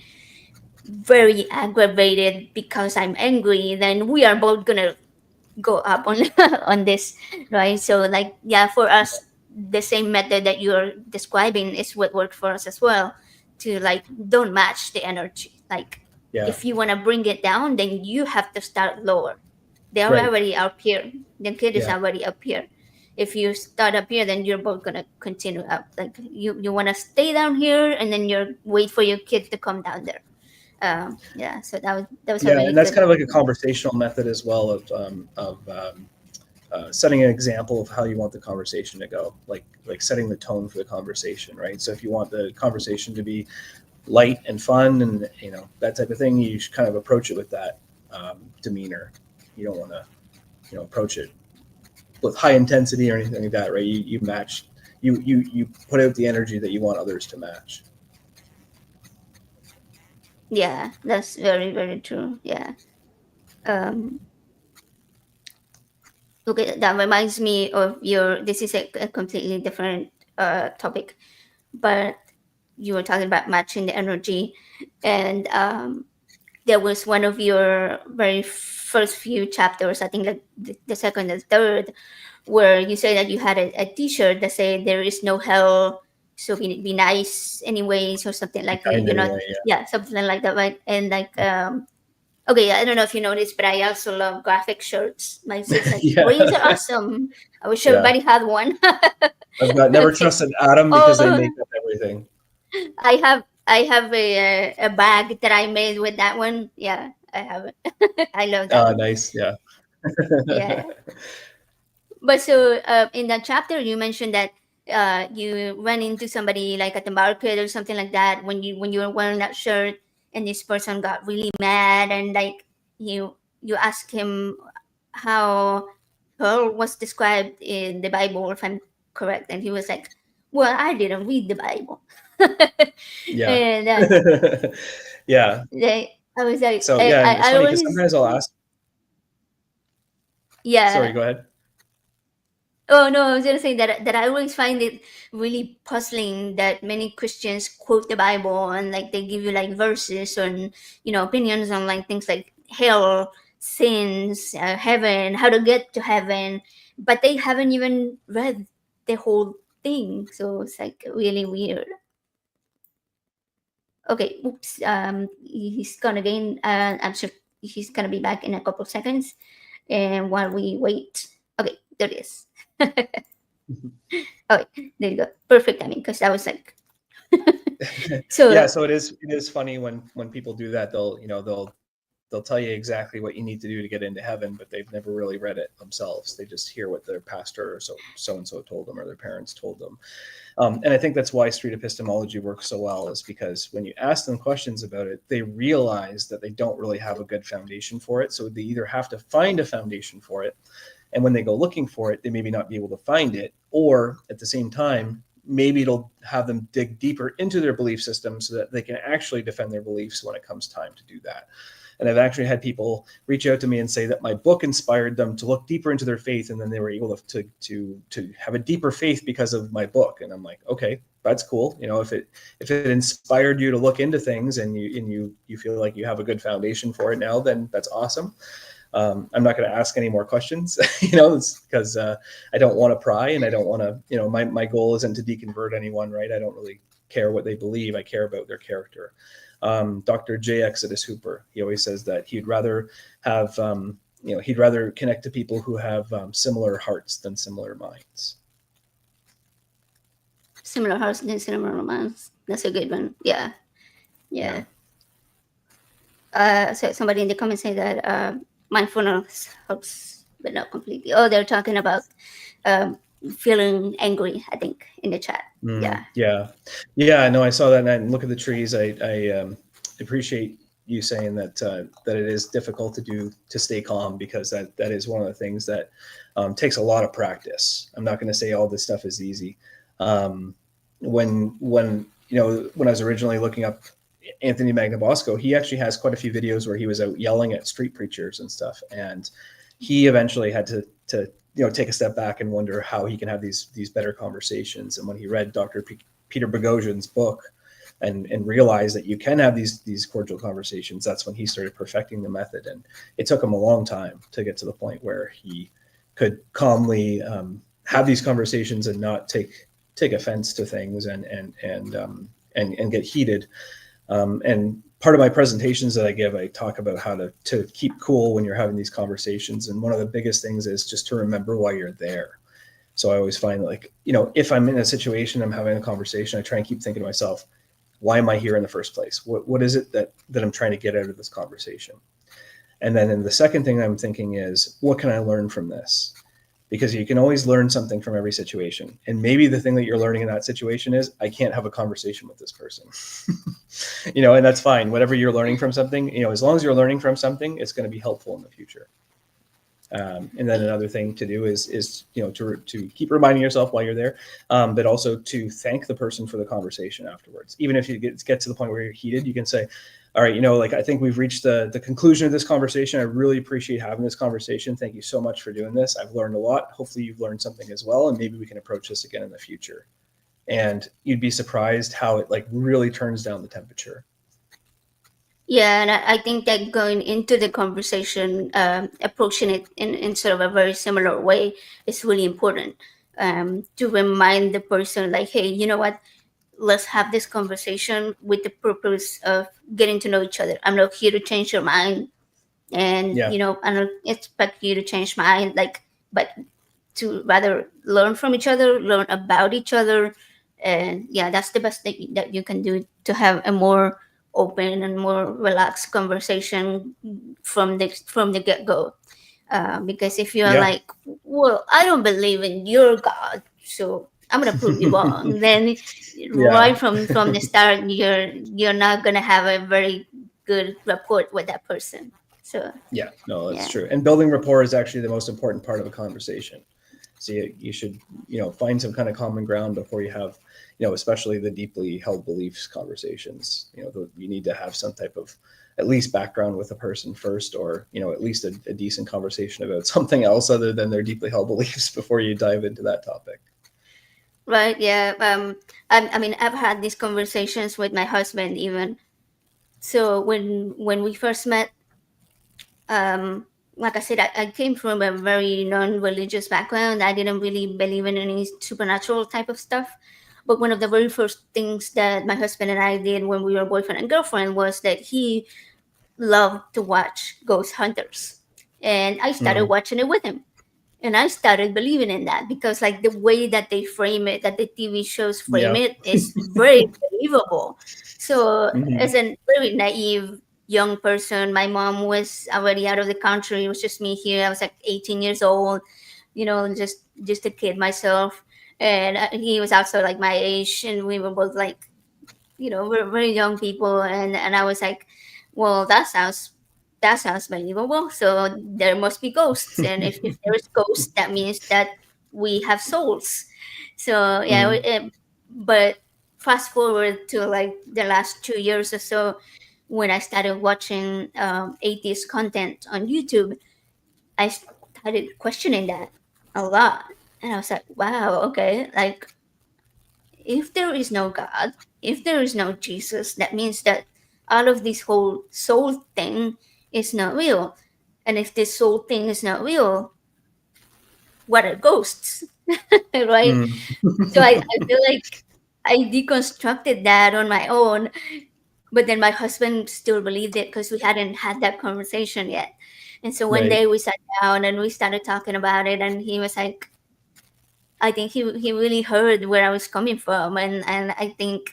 very aggravated because I'm angry, then we are both gonna go up on on this, right? So like, yeah, for us, the same method that you're describing is what worked for us as well. To like, don't match the energy. Like Yeah. if you want to bring it down, then you have to start lower. They're Right. already up here, the kid is Yeah. already up here. If you start up here, then you're both gonna continue up. Like you want to stay down here, and then you're wait for your kid to come down there. Yeah, so that was a Yeah, really and that's good. kind of like a conversational method as well of setting an example of how you want the conversation to go, like setting the tone for the conversation, right? So if you want the conversation to be light and fun, and that type of thing, you should kind of approach it with that demeanor. You don't want to approach it with high intensity or anything like that, right? You match, you put out the energy that you want others to match. Yeah, that's very, very true. Yeah. Um, okay, that reminds me of your. This is a completely different topic, but you were talking about matching the energy, and there was one of your very first few chapters. I think like the second and third, where you say that you had a T-shirt that said "There is no hell." So be nice anyways, or something like Kind you're of, not, yeah, yeah, something like that, right? And like okay, I don't know if you noticed, but I also love graphic shirts. Mine says like yeah. "Brains are awesome." I wish Yeah. everybody had one. I've got never Okay. trusted Adam because they Oh, make up everything. I have a bag that I made with that one. Yeah, I have it. I love that one. Nice. Yeah. Yeah. But so in that chapter, you mentioned that you ran into somebody like at the market or something like that when you were wearing that shirt, and this person got really mad, and like you asked him how hell was described in the Bible, if I'm correct, and he was like, "Well, I didn't read the Bible," Yeah. and Yeah. I was like, So I, yeah, I, and it's I funny because always, sometimes I'll ask. yeah. Sorry, go ahead. Oh no, I was gonna say that I always find it really puzzling that many Christians quote the Bible, and like they give you like verses on, opinions on like things like hell, sins, heaven, how to get to heaven, but they haven't even read the whole thing. So it's like really weird. Okay, oops. He's gone again. I'm sure he's gonna be back in a couple seconds, and while we wait, okay, there it is. Oh, there you go. Perfect timing, because I was like, So Yeah, so it is funny when people do that. They'll tell you exactly what you need to do to get into heaven, but they've never really read it themselves. They just hear what their pastor or so and so told them or their parents told them. And I think that's why street epistemology works so well, is because when you ask them questions about it, they realize that they don't really have a good foundation for it. So they either have to find a foundation for it, and when they go looking for it, they maybe not be able to find it, or at the same time, maybe it'll have them dig deeper into their belief system so that they can actually defend their beliefs when it comes time to do that. And I've actually had people reach out to me and say that my book inspired them to look deeper into their faith, and then they were able to have a deeper faith because of my book. And I'm like, okay, that's cool. If it inspired you to look into things, and you feel like you have a good foundation for it now, then that's awesome. I'm not going to ask any more questions, because I don't want to pry, and I don't want to, my goal isn't to deconvert anyone, right? I don't really care what they believe. I care about their character. Dr. J. Exodus Hooper, he always says that he'd rather have, he'd rather connect to people who have similar hearts than similar minds. similar hearts and similar minds. That's a good one. Yeah, Yeah. yeah. So somebody in the comments say that mindfulness helps, but not completely. Oh, they're talking about um, feeling angry, I think, in the chat. Yeah. Yeah. Yeah. No, I saw that, and look at the trees. I appreciate you saying that it is difficult to stay calm, because that is one of the things that takes a lot of practice. I'm not going to say all this stuff is easy. When I was originally looking up Anthony Magnabosco, he actually has quite a few videos where he was out yelling at street preachers and stuff, and he eventually had to take a step back and wonder how he can have these better conversations. And when he read Dr. Peter Boghossian's book and realized that you can have these cordial conversations, that's when he started perfecting the method. And it took him a long time to get to the point where he could calmly have these conversations and not take offense to things and get heated. And part of my presentations that I give, I talk about how to keep cool when you're having these conversations. And one of the biggest things is just to remember why you're there. So I always find, like, if I'm in a situation, I'm having a conversation, I try and keep thinking to myself, why am I here in the first place? What is it that I'm trying to get out of this conversation? And then the second thing I'm thinking is, what can I learn from this? Because you can always learn something from every situation. And maybe the thing that you're learning in that situation is, I can't have a conversation with this person. And that's fine. Whatever you're learning from something, as long as you're learning from something, it's going to be helpful in the future. And then another thing to do is to keep reminding yourself while you're there, but also to thank the person for the conversation afterwards. Even if you get to the point where you're heated, you can say, all right, I think we've reached the conclusion of this conversation. I really appreciate having this conversation. Thank you so much for doing this. I've learned a lot. Hopefully you've learned something as well, and maybe we can approach this again in the future. And you'd be surprised how it really turns down the temperature. Yeah, and I think that going into the conversation, approaching it in sort of a very similar way is really important, to remind the person, like, hey, you know what? Let's have this conversation with the purpose of getting to know each other. I'm not here to change your mind, and Yeah. I don't expect you to change mine. But to rather learn from each other, learn about each other, and yeah, that's the best thing that you can do to have a more open and more relaxed conversation from the get go. Because if you're Yeah. like, well, I don't believe in your God, so I'm gonna prove you wrong, then Yeah. right from the start, you're not gonna have a very good rapport with that person. So Yeah. No, that's yeah. true. And building rapport is actually the most important part of a conversation. So you should, find some kind of common ground before you have, especially the deeply held beliefs conversations. You need to have some type of at least background with a person first, or, at least a decent conversation about something else other than their deeply held beliefs before you dive into that topic. Right. Yeah. I mean, I've had these conversations with my husband even. So when we first met, like I said, I came from a very non-religious background. I didn't really believe in any supernatural type of stuff. But one of the very first things that my husband and I did when we were boyfriend and girlfriend was that he loved to watch ghost hunters, and I started Mm. watching it with him. And I started believing in that because like the way that they frame it, that the TV shows frame Yeah. it, is very believable. So Hmm. as a very naive young person, my mom was already out of the country. It was just me here. I was like 18 years old, just a kid myself. And he was also like my age, and we were both like, we're very young people. And I was like, well, that sounds believable. So there must be ghosts, and if there's ghosts, that means that we have souls. So yeah, Hmm. but fast forward to like the last 2 years or so, when I started watching atheist content on YouTube, I started questioning that a lot. And I was like, wow, okay, like if there is no God, if there is no Jesus, that means that all of this whole soul thing is not real. And if this soul thing is not real, what are ghosts? Right? Hmm. So I feel like I deconstructed that on my own, but then my husband still believed it because we hadn't had that conversation yet. And so one Right. day we sat down and we started talking about it, and he was like, I think he really heard where I was coming from, and I think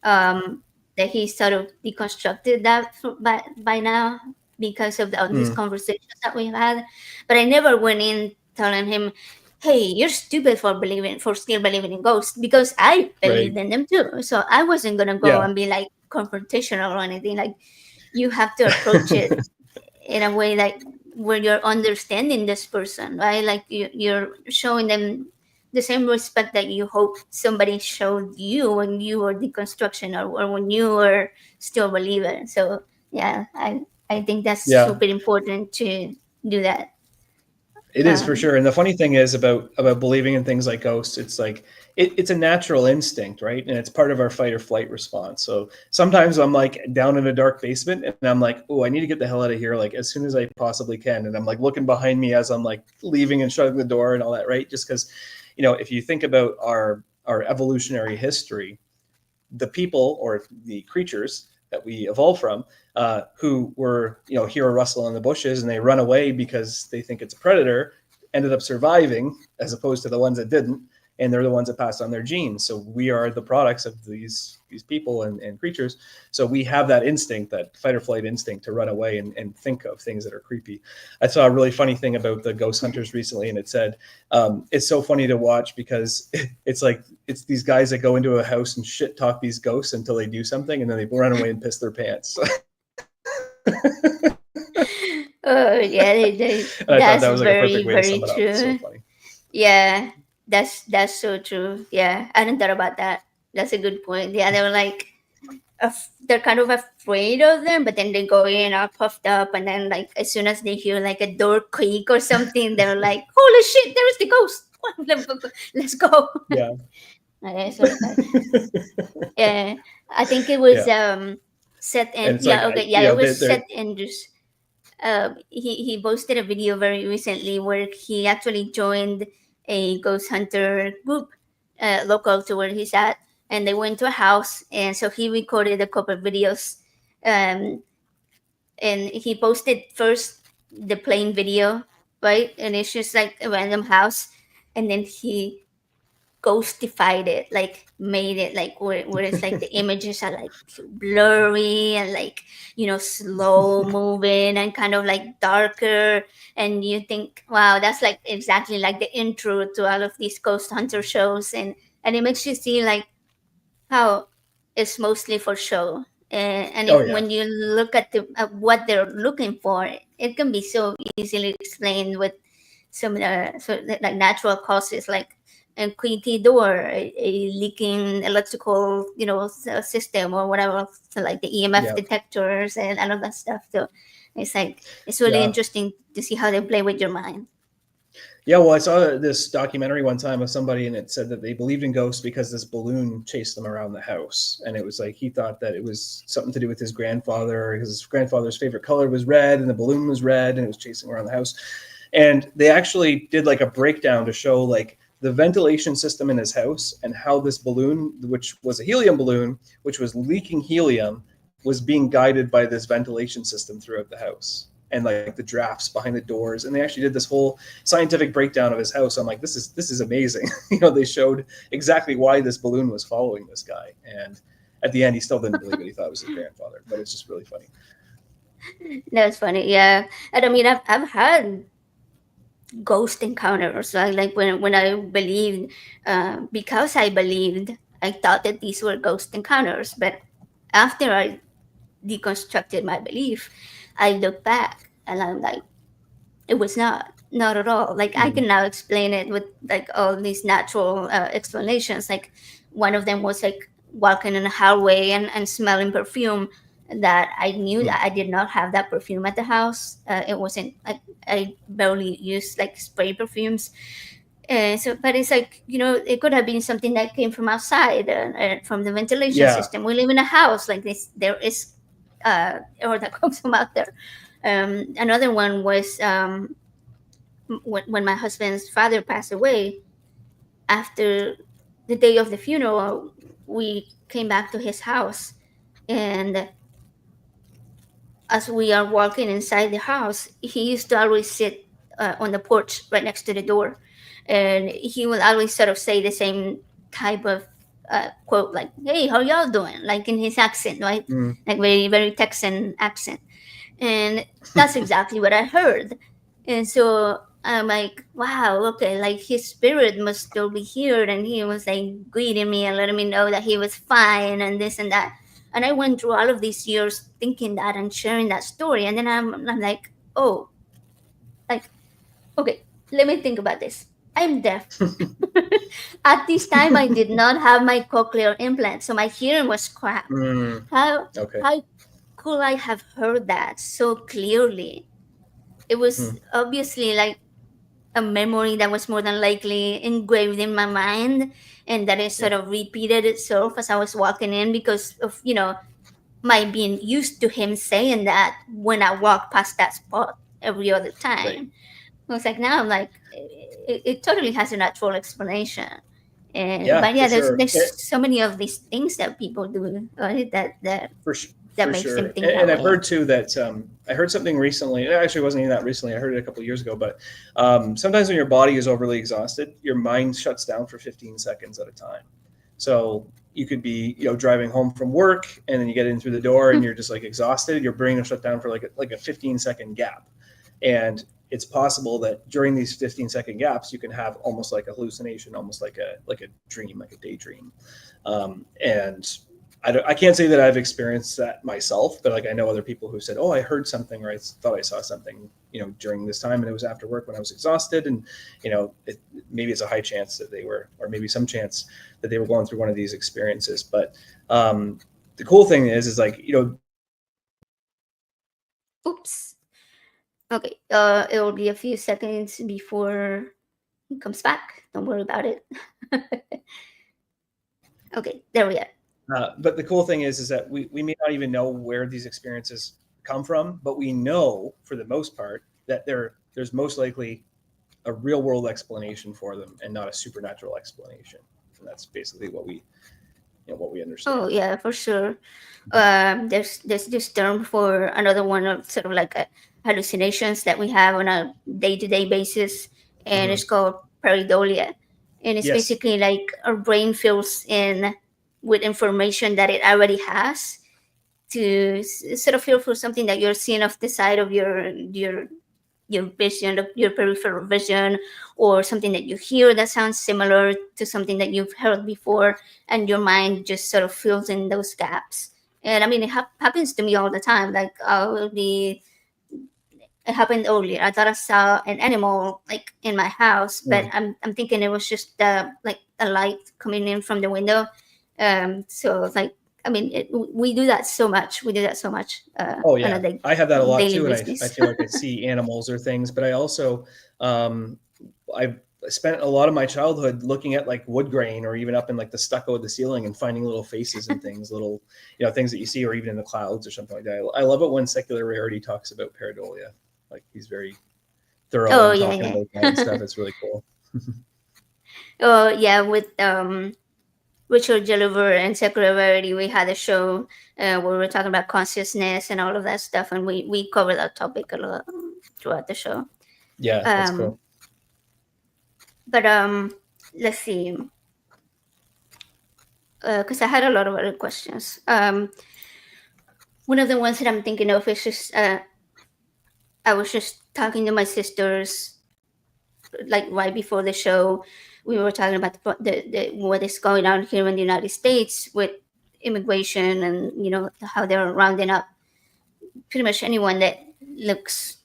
that he sort of deconstructed that by now because of all these Mm. conversations that we've had. But I never went in telling him, "Hey, you're stupid for still believing in ghosts," because I Right. believed in them too. So I wasn't gonna go Yeah. and be like confrontational or anything. Like you have to approach it in a way like where you're understanding this person, right? Like you're showing them the same respect that you hope somebody showed you when you were deconstruction, or when you were still a believer. So yeah, I think that's Yeah. super important to do that. It is for um, sure. And the funny thing is about believing in things like ghosts, it's like it's a natural instinct, right? And it's part of our fight or flight response. So sometimes I'm like down in a dark basement and I'm like, oh, I need to get the hell out of here like as soon as I possibly can. And I'm like looking behind me as I'm like leaving and shutting the door and all that, right? Just because, if you think about our evolutionary history, the people or the creatures that we evolved from, who were hear a rustle in the bushes and they run away because they think it's a predator, ended up surviving as opposed to the ones that didn't, and they're the ones that passed on their genes. So we are the products of these people and creatures. So we have that instinct, that fight or flight instinct, to run away and think of things that are creepy. I saw a really funny thing about the ghost hunters recently, and it said it's so funny to watch because it's like it's these guys that go into a house and shit talk these ghosts until they do something, and then they run away and piss their pants. oh yeah, And I thought that was that's like a perfect way very to sum it very up. It's so true. funny. Yeah, that's so true. Yeah, I didn't thought about that. That's a good point. Yeah, they were like they're kind of afraid of them, but then they go in all puffed up, and then like as soon as they hear like a door creak or something, they're like, "Holy shit, there's the ghost! Let's go!" Yeah. Okay, so yeah, I think it was Yeah. set And in it's like yeah, I okay, yeah, it was they're set in just he posted a video very recently where he actually joined a ghost hunter group local to where he's at, and they went to a house, and so he recorded a couple of videos, um, and he posted first the plain video, right, and it's just like a random house, and then he ghostified it, like made it like where it's like the images are like blurry and like slow moving and kind of like darker, and you think, wow, that's like exactly like the intro to all of these ghost hunter shows, and it makes you see like how it's mostly for show. And oh if yeah. when you look at what they're looking for, it can be so easily explained with some like natural causes, like a creaky door, a leaking electrical system or whatever, so like the EMF Yeah. detectors and all that stuff. So it's like it's really Yeah. interesting to see how they play with your mind. Yeah, well, I saw this documentary one time of somebody, and it said that they believed in ghosts because this balloon chased them around the house, and it was like he thought that it was something to do with his grandfather. His grandfather's favorite color was red, and the balloon was red, and it was chasing around the house. And they actually did like a breakdown to show like the ventilation system in his house and how this balloon, which was a helium balloon, which was leaking helium, was being guided by this ventilation system throughout the house. and like the drafts behind the doors. And they actually did this whole scientific breakdown of his house. I'm like, this is amazing. They showed exactly why this balloon was following this guy. And at the end, he still didn't believe it. He thought it was his grandfather, but it's just really funny. That's funny. Yeah. And I mean, I've had ghost encounters. Like when I believed, because I believed, I thought that these were ghost encounters. But after I deconstructed my belief, I look back and I'm like, it was not at all. Like I Mm-hmm. can now explain it with like all these natural explanations. Like one of them was like walking in a hallway and smelling perfume that I knew that I did not have that perfume at the house. It wasn't like I barely used like spray perfumes. So, but it's like, it could have been something that came from outside, from the ventilation Yeah. system. We live in a house like this. There is or that comes from out there. Another one was when my husband's father passed away. After the day of the funeral, we came back to his house, and as we are walking inside the house, he used to always sit on the porch right next to the door, and he will always sort of say the same type of quote, like, "Hey, how y'all doing?" Like in his accent, right? Mm. Like very very Texan accent. And that's exactly what I heard. And so I'm like, wow, okay, like his spirit must still be here. And he was like greeting me and letting me know that he was fine and this and that. And I went through all of these years thinking that and sharing that story. And then I'm like, oh, like, okay, let me think about this. I'm deaf. At this time, I did not have my cochlear implant, so my hearing was crap. Mm. How Okay. how could I have heard that so clearly? It was Mm. obviously like a memory that was more than likely engraved in my mind, and that it Yeah. sort of repeated itself as I was walking in because of my being used to him saying that when I walk past that spot every other Right. time. I was like, now I'm like, it totally has a natural explanation. And Yeah, but for yeah, there's sure. there's so many of these things that people do, right, that For makes them sure. think that And I've way. heard too that I heard something recently. It actually wasn't even that recently. I heard it a couple of years ago. But sometimes when your body is overly exhausted, your mind shuts down for 15 seconds at a time. So you could be driving home from work, and then you get in through the door and you're just like exhausted. Your brain will shut down for like a 15-second gap, and it's possible that during these 15-second gaps you can have almost like a hallucination, almost like a dream, like a daydream. And I can't say that I've experienced that myself, but like I know other people who said, "Oh, I heard something, or I thought I saw something, during this time, and it was after work when I was exhausted." And maybe it's a high chance that they were, or maybe some chance that they were going through one of these experiences. But the cool thing is like Oops. Okay. It will be a few seconds before he comes back. Don't worry about it. Okay, there we are. but the cool thing is that we may not even know where these experiences come from, but we know for the most part that there's most likely a real world explanation for them and not a supernatural explanation. And that's basically what we Oh understand. yeah, for sure. There's this term for another one of sort of like hallucinations that we have on a day-to-day basis, and Mm-hmm. it's called pareidolia, and it's Yes. basically like our brain fills in with information that it already has to sort of feel for something that you're seeing off the side of your vision, your peripheral vision, or something that you hear that sounds similar to something that you've heard before, and your mind just sort of fills in those gaps. And I mean, it happens to me all the time. Like I'll be, it happened earlier. I thought I saw an animal like in my house, but Mm. I'm thinking it was just like a light coming in from the window. So like I mean, we do that so much. We do that so much Oh on a yeah, I have that a lot daily too, and I business. feel like I see animals or things, but I also um, I spent a lot of my childhood looking at like wood grain or even up in like the stucco of the ceiling and finding little faces and things, little things that you see, or even in the clouds or something like that. I love it when Secular Rarity talks about pareidolia. Like he's very thorough Oh in yeah, talking yeah. about that and stuff. It's really cool. Oh yeah, with Richard Deliver and Secularity, we had a show where we were talking about consciousness and all of that stuff, and we covered that topic a lot throughout the show. Yeah, that's Um, cool. but let's see, because I had a lot of other questions. One of the ones that I'm thinking of is just I was just talking to my sisters like right before the show. We were talking about the what is going on here in the United States with immigration, and how they're rounding up pretty much anyone that looks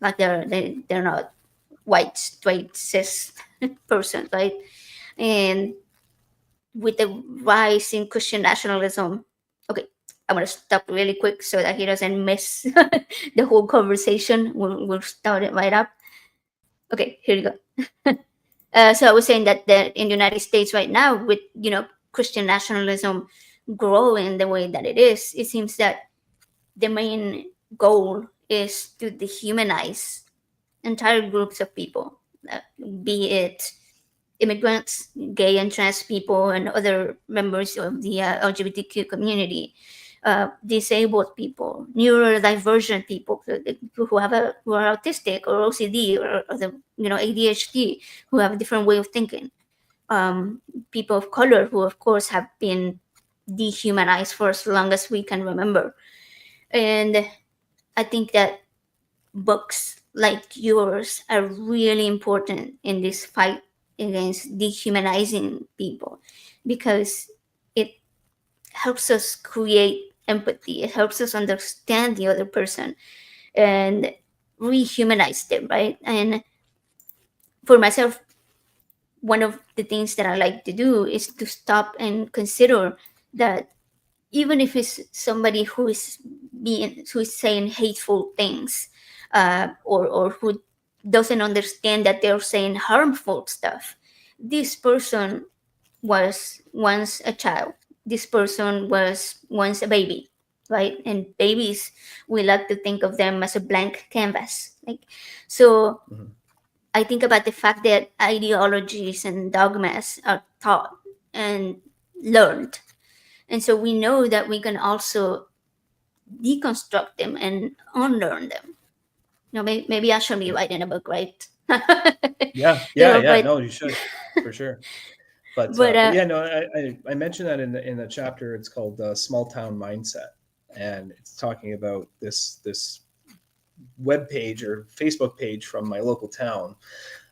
like they're not white straight cis person, right? And with the rise in Christian nationalism, okay, I'm gonna stop really quick so that he doesn't miss the whole conversation. We'll start it right up. Okay, here you go. So I was saying that in the United States right now, with Christian nationalism growing the way that it is, it seems that the main goal is to dehumanize entire groups of people, uh, be it immigrants, gay and trans people, and other members of the LGBTQ community, disabled people, neurodivergent people, who are autistic or OCD or the ADHD, who have a different way of thinking. Um, People of color who, of course, have been dehumanized for as long as we can remember. And I think that books like yours are really important in this fight against dehumanizing people, because it helps us create empathy, it helps us understand the other person and rehumanize them, right? And for myself, one of the things that I like to do is to stop and consider that even if it's somebody who is saying hateful things, or who doesn't understand that they're saying harmful stuff, this person was once a child. This person was once a baby, right? And babies, we like to think of them as a blank canvas. Like, so Mhm. I think about the fact that ideologies and dogmas are taught and learned, and so we know that we can also deconstruct them and unlearn them. Maybe I should be Yeah, writing a book, right? yeah, you yeah, know, yeah. but No, you should for sure. but But yeah, no, I mentioned that in the chapter. It's called Small Town Mindset, and it's talking about this web page or Facebook page from my local town.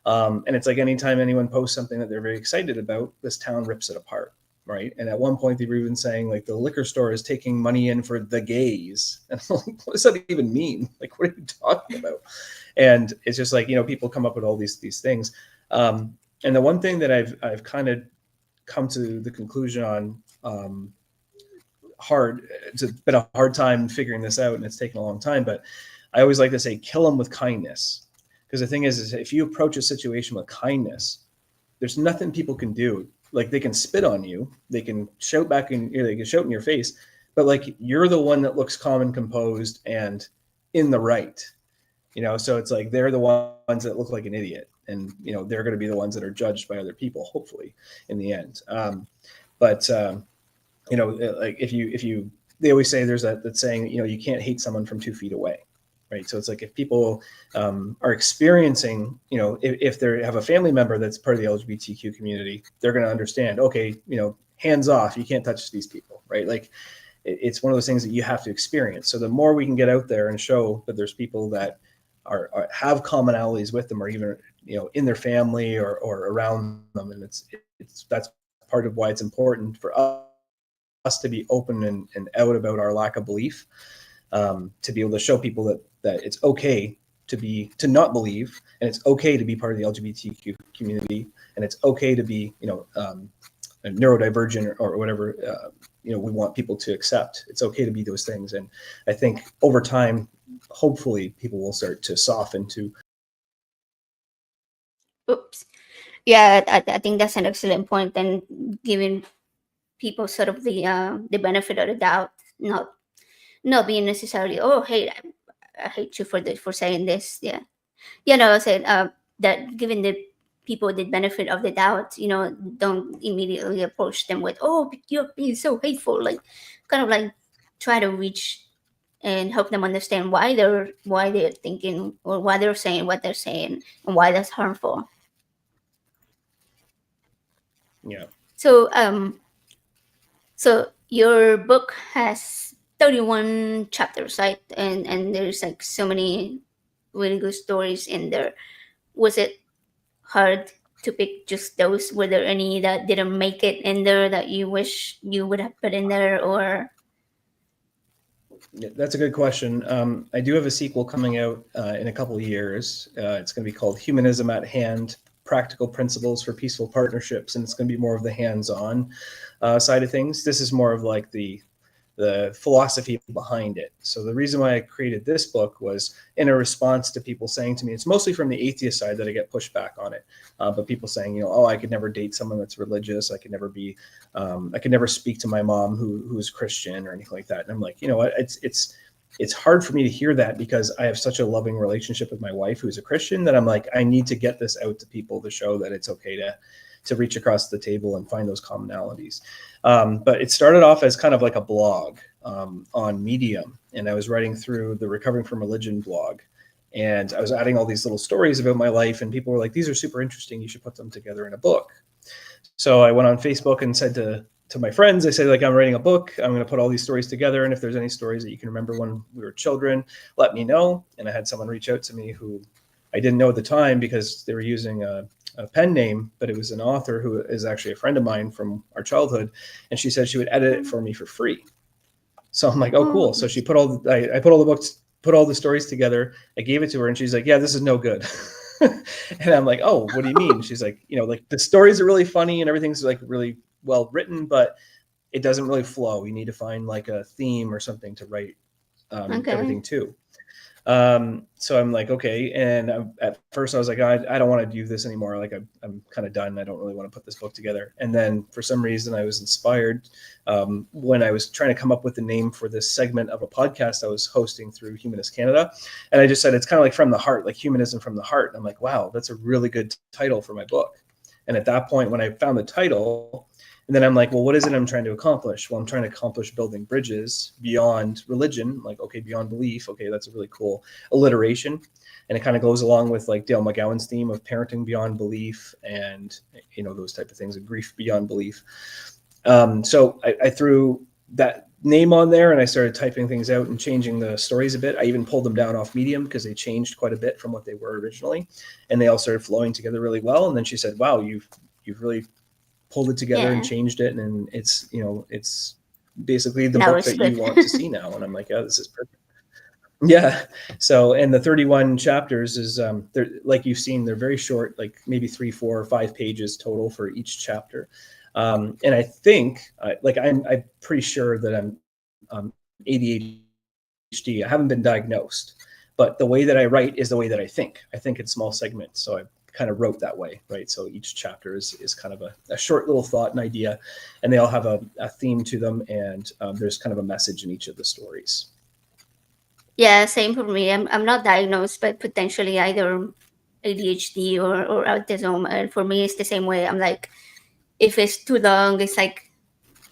And it's like anytime anyone posts something that they're very excited about, this town rips it apart, right? And at one point they were even saying like the liquor store is taking money in for the gays, and I'm like, what does that even mean? Like, what are you talking about? And it's just like, people come up with all these things. And the one thing that I've kind of come to the conclusion on, hard it's been a hard time figuring this out, and it's taken a long time, but I always like to say kill them with kindness, because the thing is if you approach a situation with kindness, there's nothing people can do. Like, they can spit on you, they can shout back in, they can shout in your face, but like, you're the one that looks calm and composed and in the right, so it's like they're the ones that look like an idiot, and they're going to be the ones that are judged by other people, hopefully, in the end. But like, if you they always say, there's that saying, you can't hate someone from 2 feet away, right? So it's like, if people are experiencing, if they have a family member that's part of the LGBTQ community, they're going to understand, okay, hands off, you can't touch these people, right? Like, it's one of those things that you have to experience. So the more we can get out there and show that there's people that have commonalities with them, or even in their family or around them, and it's that's part of why it's important for us to be open and out about our lack of belief, to be able to show people that it's okay to not believe, and it's okay to be part of the LGBTQ community, and it's okay to be neurodivergent or whatever we want people to accept. It's okay to be those things. And I think over time, hopefully, people will start to soften to. oops, yeah, I think that's an excellent point, and giving people sort of the benefit of the doubt, not being necessarily, oh, hey, I hate you for saying this. Yeah, I said that giving the people the benefit of the doubt. Don't immediately approach them with, "Oh, you're being so hateful." Like, kind of like try to reach and help them understand why they're thinking or why they're saying what they're saying and why that's harmful. Yeah. So your book has 31 chapters, right? And there's like so many really good stories in there. Was it hard to pick just those? Were there any that didn't make it in there that you wish you would have put in there? Or Yeah, that's a good question. I do have a sequel coming out in a couple of years. It's going to be called Humanism at Hand: Practical Principles for Peaceful Partnerships, and it's going to be more of the hands-on side of things. This is more of like the philosophy behind it. So the reason why I created this book was in a response to people saying to me, it's mostly from the atheist side that I get pushback on it, but people saying, oh, I could never date someone that's religious. I could never speak to my mom who's Christian or anything like that. And I'm like, you know what, it's hard for me to hear that because I have such a loving relationship with my wife who's a Christian that I'm like, I need to get this out to people to show that it's okay to reach across the table and find those commonalities. But it started off as kind of like a blog on Medium, and I was writing through the Recovering from Religion blog, and I was adding all these little stories about my life, and people were like, these are super interesting, you should put them together in a book. So I went on Facebook and said to my friends, I said, like, I'm writing a book, I'm going to put all these stories together, and if there's any stories that you can remember when we were children, let me know. And I had someone reach out to me who I didn't know at the time because they were using a pen name, but it was an author who is actually a friend of mine from our childhood, and she said she would edit it for me for free. So I'm like, oh, cool. So she put I put all the books, put all the stories together. I gave it to her, and she's like, yeah, this is no good. And I'm like, oh, what do you mean? She's like, like the stories are really funny and everything's like really well written, but it doesn't really flow. You need to find like a theme or something to write okay, everything to. So I'm like, okay. And at first I was like, I don't want to do this anymore. Like I'm kind of done. I don't really want to put this book together. And then for some reason I was inspired when I was trying to come up with the name for this segment of a podcast I was hosting through Humanist Canada. And I just said, it's kind of like From the Heart, like Humanism from the Heart. And I'm like, wow, that's a really good title for my book. And at that point, when I found the title, and then I'm like, well, what is it I'm trying to accomplish? Well, I'm trying to accomplish building bridges beyond religion, like, okay, beyond belief. Okay, that's a really cool alliteration. And it kind of goes along with like Dale McGowan's theme of parenting beyond belief and, those type of things, and grief beyond belief. So I threw that name on there and I started typing things out and changing the stories a bit. I even pulled them down off Medium because they changed quite a bit from what they were originally. And they all started flowing together really well. And then she said, wow, you've really pulled it together and yeah, changed it, and it's basically the now book it's that you good. want to see now. And I'm like, yeah, this is perfect. Yeah. So, and the 31 chapters is they're, like you've seen, they're very short, like maybe 3, 4, or 5 pages total for each chapter. And I think I'm pretty sure that I'm ADHD. I haven't been diagnosed, but the way that I write is the way that I think in small segments. So I kind of wrote that way, right? So each chapter is kind of a short little thought and idea, and they all have a theme to them, and there's kind of a message in each of the stories. Yeah, same for me. I'm not diagnosed, but potentially either ADHD or autism. And for me, it's the same way. I'm like, if it's too long, it's like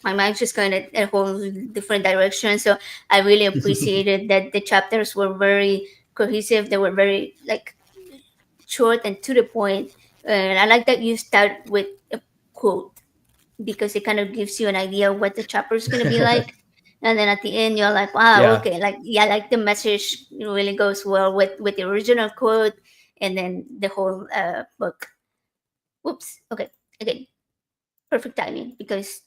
my mind's just going in a whole different direction. So I really appreciated that the chapters were very cohesive. They were very like short and to the point. And I like that you start with a quote because it kind of gives you an idea of what the chapter is going to be like. And then at the end, you're like, wow, Yeah. okay, like yeah, like the message really goes well with the original quote, and then the whole book. Whoops. Okay. Again, perfect timing because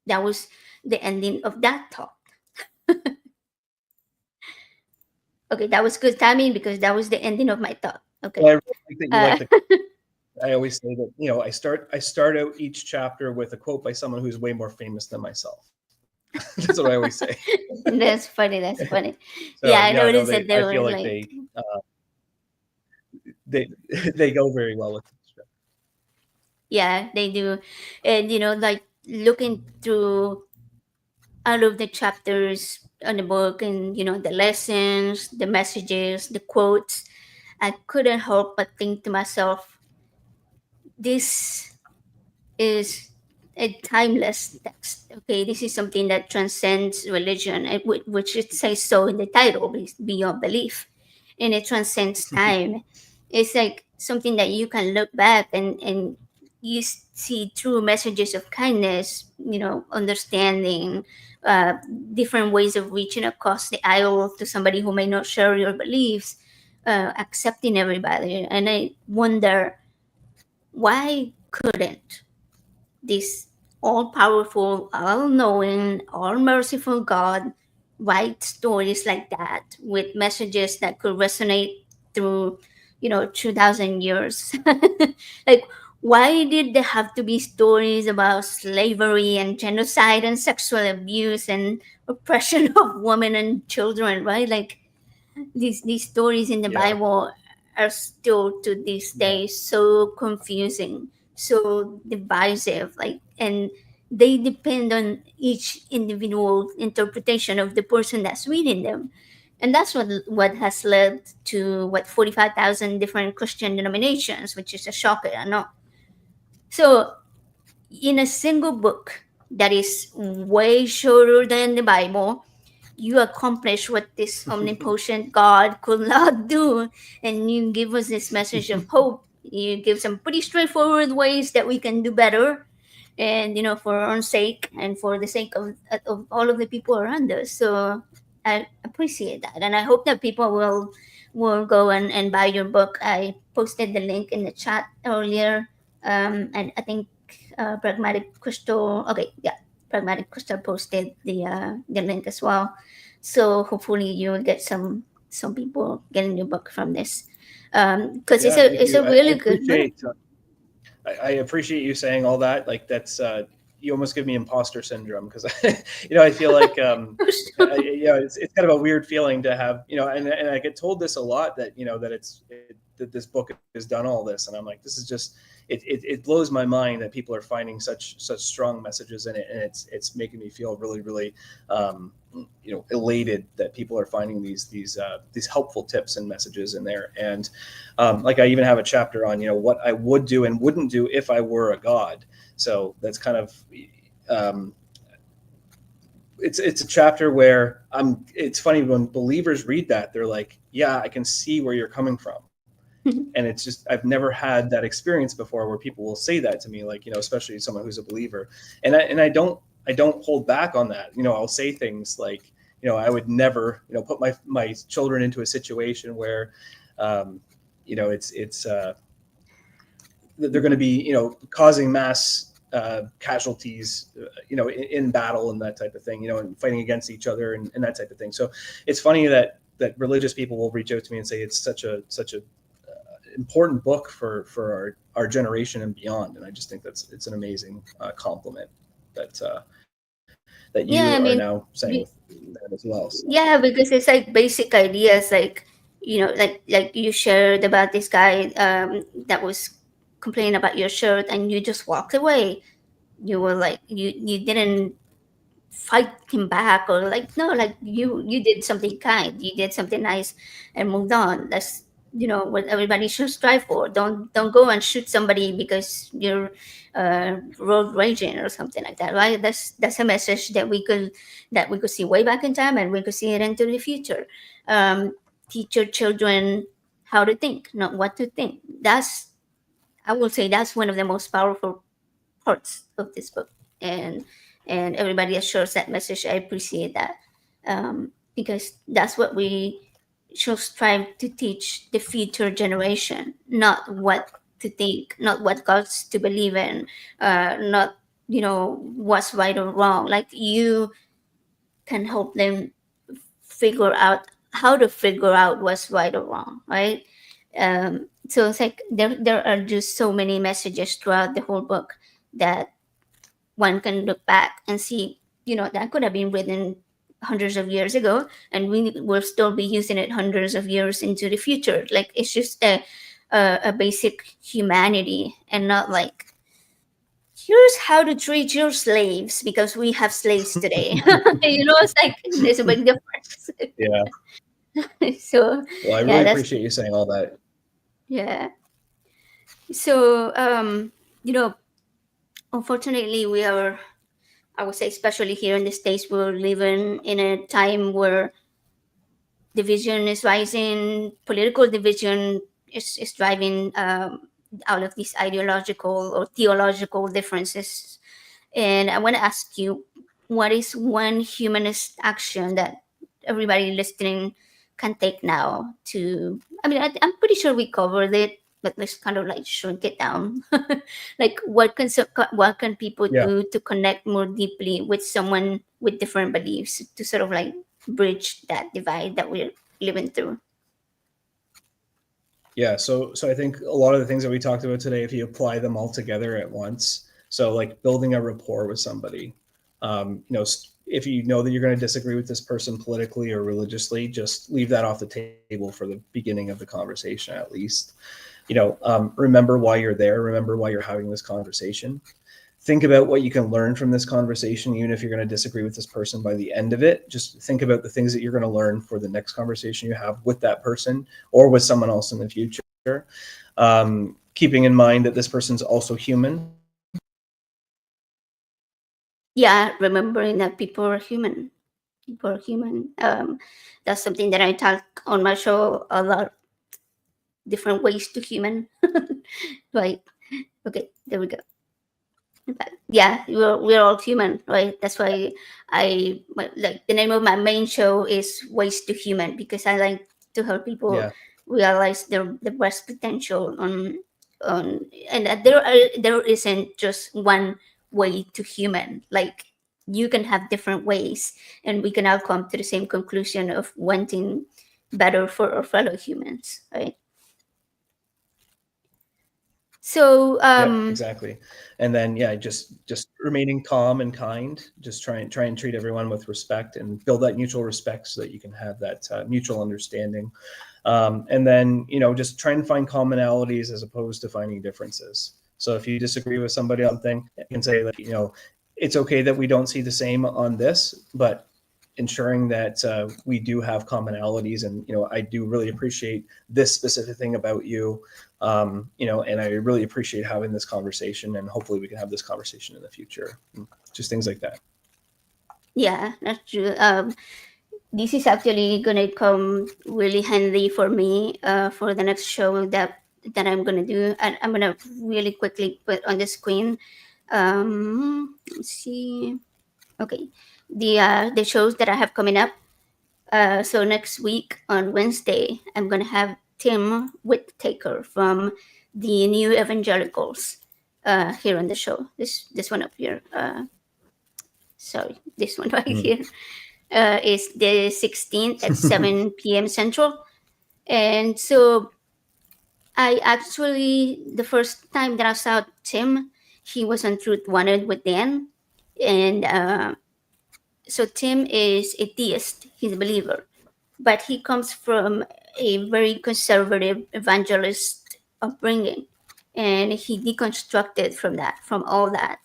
that was the ending of that thought. Okay, that was good timing because that was the ending of my thought. Well, Okay. I really like that you Uh, like the. I always say that I start out each chapter with a quote by someone who's way more famous than myself. That's what I always say. that's funny. That's funny. Yeah, So I yeah, no, noticed that they. they I feel were like like, they they go very well with it. yeah, they do. And, like looking through all of the chapters on the book and, the lessons, the messages, the quotes, I couldn't help but think to myself, this is a timeless text. Okay, this is something that transcends religion, which it says so in the title, beyond belief, and it transcends time. It's like something that you can look back and you see true messages of kindness, understanding, uh, different ways of reaching across the aisle to somebody who may not share your beliefs, accepting everybody. And I wonder, why couldn't this all powerful, all knowing, all merciful God write stories like that with messages that could resonate through, 2,000 years? Like, why did there have to be stories about slavery and genocide and sexual abuse and oppression of women and children, right? Like, these stories in the Yeah, Bible are still to this yeah, day so confusing, so divisive, like, and they depend on each individual interpretation of the person that's reading them. And that's what has led to what 45,000 different Christian denominations, which is a shocker, I know. So in a single book that is way shorter than the Bible, you accomplish what this omnipotent God could not do. And you give us this message of hope. You give some pretty straightforward ways that we can do better. And, for our own sake and for the sake of all of the people around us. So I appreciate that. And I hope that people will go and buy your book. I posted the link in the chat earlier. And I think Pragmatic Crystal, okay, yeah, Pragmatic Crystal posted the link as well. So hopefully you will get some people getting your book from this, because yeah. Thank it's you. a I really good book. appreciate. I appreciate you saying all that. Like that's you almost give me imposter syndrome because I feel like it's kind of a weird feeling to have and I get told this a lot that that this book has done all this, and I'm like, this is just it blows my mind that people are finding such strong messages in it, and it's making me feel really really elated that people are finding these helpful tips and messages in there. And like I even have a chapter on what I would do and wouldn't do if I were a god. So that's kind of um, it's a chapter where it's funny when believers read that, they're like, yeah, I can see where you're coming from. And it's just, I've never had that experience before where people will say that to me, like, especially someone who's a believer. And I don't hold back on that. I'll say things like, I would never put my children into a situation where it's they're going to be causing mass casualties in battle and that type of thing, and fighting against each other and that type of thing. So it's funny that religious people will reach out to me and say it's such a important book for our generation and beyond. And I just think it's an amazing compliment that that you Yeah, are I now mean, saying with be- that as well. So yeah, because it's like basic ideas, like, like you shared about this guy that was complaining about your shirt, and you just walked away. You were like, you didn't fight him back, or like, no, like, you did something kind, you did something nice, and moved on. That's what everybody should strive for. Don't go and shoot somebody because you're road raging or something like that, right? That's a message that we could see way back in time, and we could see it into the future. um, Teach your children how to think, not what to think. I will say that's one of the most powerful parts of this book. And and everybody assures that message. I appreciate that, because that's what we should strive to teach the future generation, not what to think, not what gods to believe in, not what's right or wrong. Like, you can help them figure out how to figure out what's right or wrong, right? So it's like there are just so many messages throughout the whole book that one can look back and see, that could have been written hundreds of years ago, and we will still be using it hundreds of years into the future. Like, it's just a basic humanity, and not like, here's how to treat your slaves because we have slaves today. It's like there's a big difference. yeah, So well, I yeah, really that's appreciate you saying all that. yeah. So, you know, unfortunately, we are, I would say, especially here in the States, we're living in a time where division is rising, political division is driving out of these ideological or theological differences. And I want to ask you, what is one humanist action that everybody listening can take now to? I mean, I'm pretty sure we covered it, but let's kind of like shrink it down. Like, what can people Yeah. do to connect more deeply with someone with different beliefs to sort of like bridge that divide that we're living through? Yeah, so I think a lot of the things that we talked about today, if you apply them all together at once, so like building a rapport with somebody, if you know that you're going to disagree with this person politically or religiously, just leave that off the table for the beginning of the conversation at least. Remember why you're there. Remember why you're having this conversation. Think about what you can learn from this conversation, even if you're going to disagree with this person by the end of it. Just think about the things that you're going to learn for the next conversation you have with that person or with someone else in the future. Keeping in mind that this person's also human. Yeah, remembering that people are human. People are human. That's something that I talk on my show a lot. Different ways to human. Right. Okay, there we go. Yeah, we're all human, right? That's why like the name of my main show is Ways to Human, because I like to help people Yeah, realize their best potential on and that there isn't just one way to human. Like, you can have different ways, and we can all come to the same conclusion of wanting better for our fellow humans, right? So, yeah, exactly. And then yeah, just remaining calm and kind. Just try and treat everyone with respect and build that mutual respect so that you can have that mutual understanding. And then just try and find commonalities as opposed to finding differences. So if you disagree with somebody on something, you can say like, it's okay that we don't see the same on this, but ensuring that we do have commonalities, and I do really appreciate this specific thing about you, and I really appreciate having this conversation, and hopefully we can have this conversation in the future. Just things like that. yeah, that's true. This is actually gonna come really handy for me for the next show that I'm gonna do. And I'm gonna really quickly put on the screen. Let's see. Okay, the shows that I have coming up. So next week on Wednesday, I'm gonna have Tim Whittaker from the New Evangelicals here on the show. This one up here. Sorry, this one right Mm. here is the 16th at 7 p.m. Central. And so I actually, the first time that I saw Tim, he was on Truth Wanted with Dan. And so Tim is a theist, he's a believer, but he comes from a very conservative evangelist upbringing. And he deconstructed from that, from all that.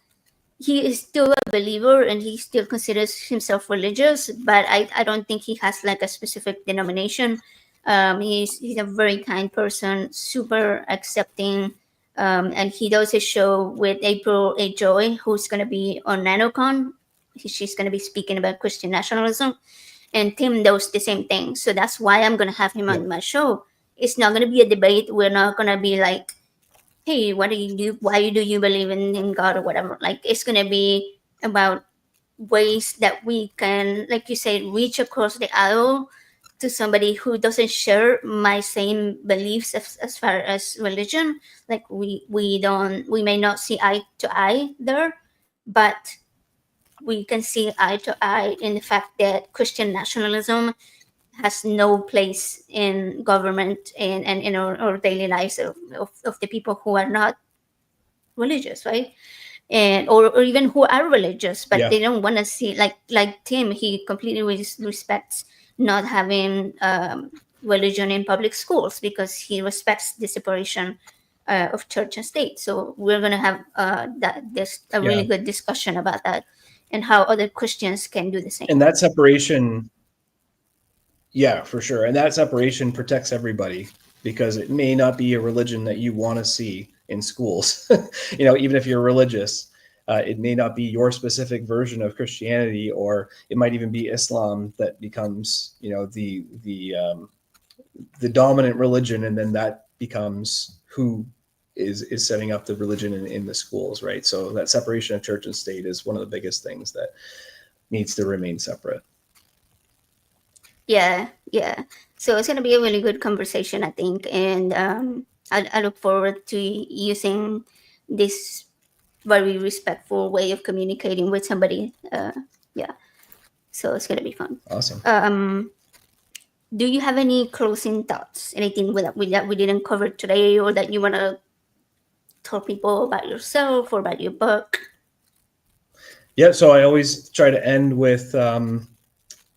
He is still a believer and he still considers himself religious, but I don't think he has like a specific denomination. He's a very kind person, super accepting. And he does his show with April A. Joy, who's going to be on NanoCon. She's going to be speaking about Christian nationalism. And Tim does the same thing. So that's why I'm going to have him Yeah, on my show. It's not going to be a debate. We're not going to be like, hey, what do you do? Why do you believe in God or whatever? Like, it's gonna be about ways that we can, like you said, reach across the aisle to somebody who doesn't share my same beliefs as far as religion. Like, we may not see eye to eye there, but we can see eye to eye in the fact that Christian nationalism has no place in government and in our daily lives of the people who are not religious, right? And or even who are religious, but yeah, they don't want to see like Tim. He completely respects not having religion in public schools because he respects the separation of church and state. So we're gonna have this a yeah. really good discussion about that and how other Christians can do the same. And that separation, yeah, for sure. And that separation protects everybody because it may not be a religion that you want to see in schools. Even if you're religious, it may not be your specific version of Christianity, or it might even be Islam that becomes, the dominant religion, and then that becomes who is setting up the religion in the schools, right? So that separation of church and state is one of the biggest things that needs to remain separate. Yeah, yeah. So it's gonna be a really good conversation, I think, and I look forward to using this very respectful way of communicating with somebody. Yeah, so it's gonna be fun. Awesome. Do you have any closing thoughts? Anything that we didn't cover today, or that you wanna tell people about yourself or about your book? Yeah, so I always try to end with,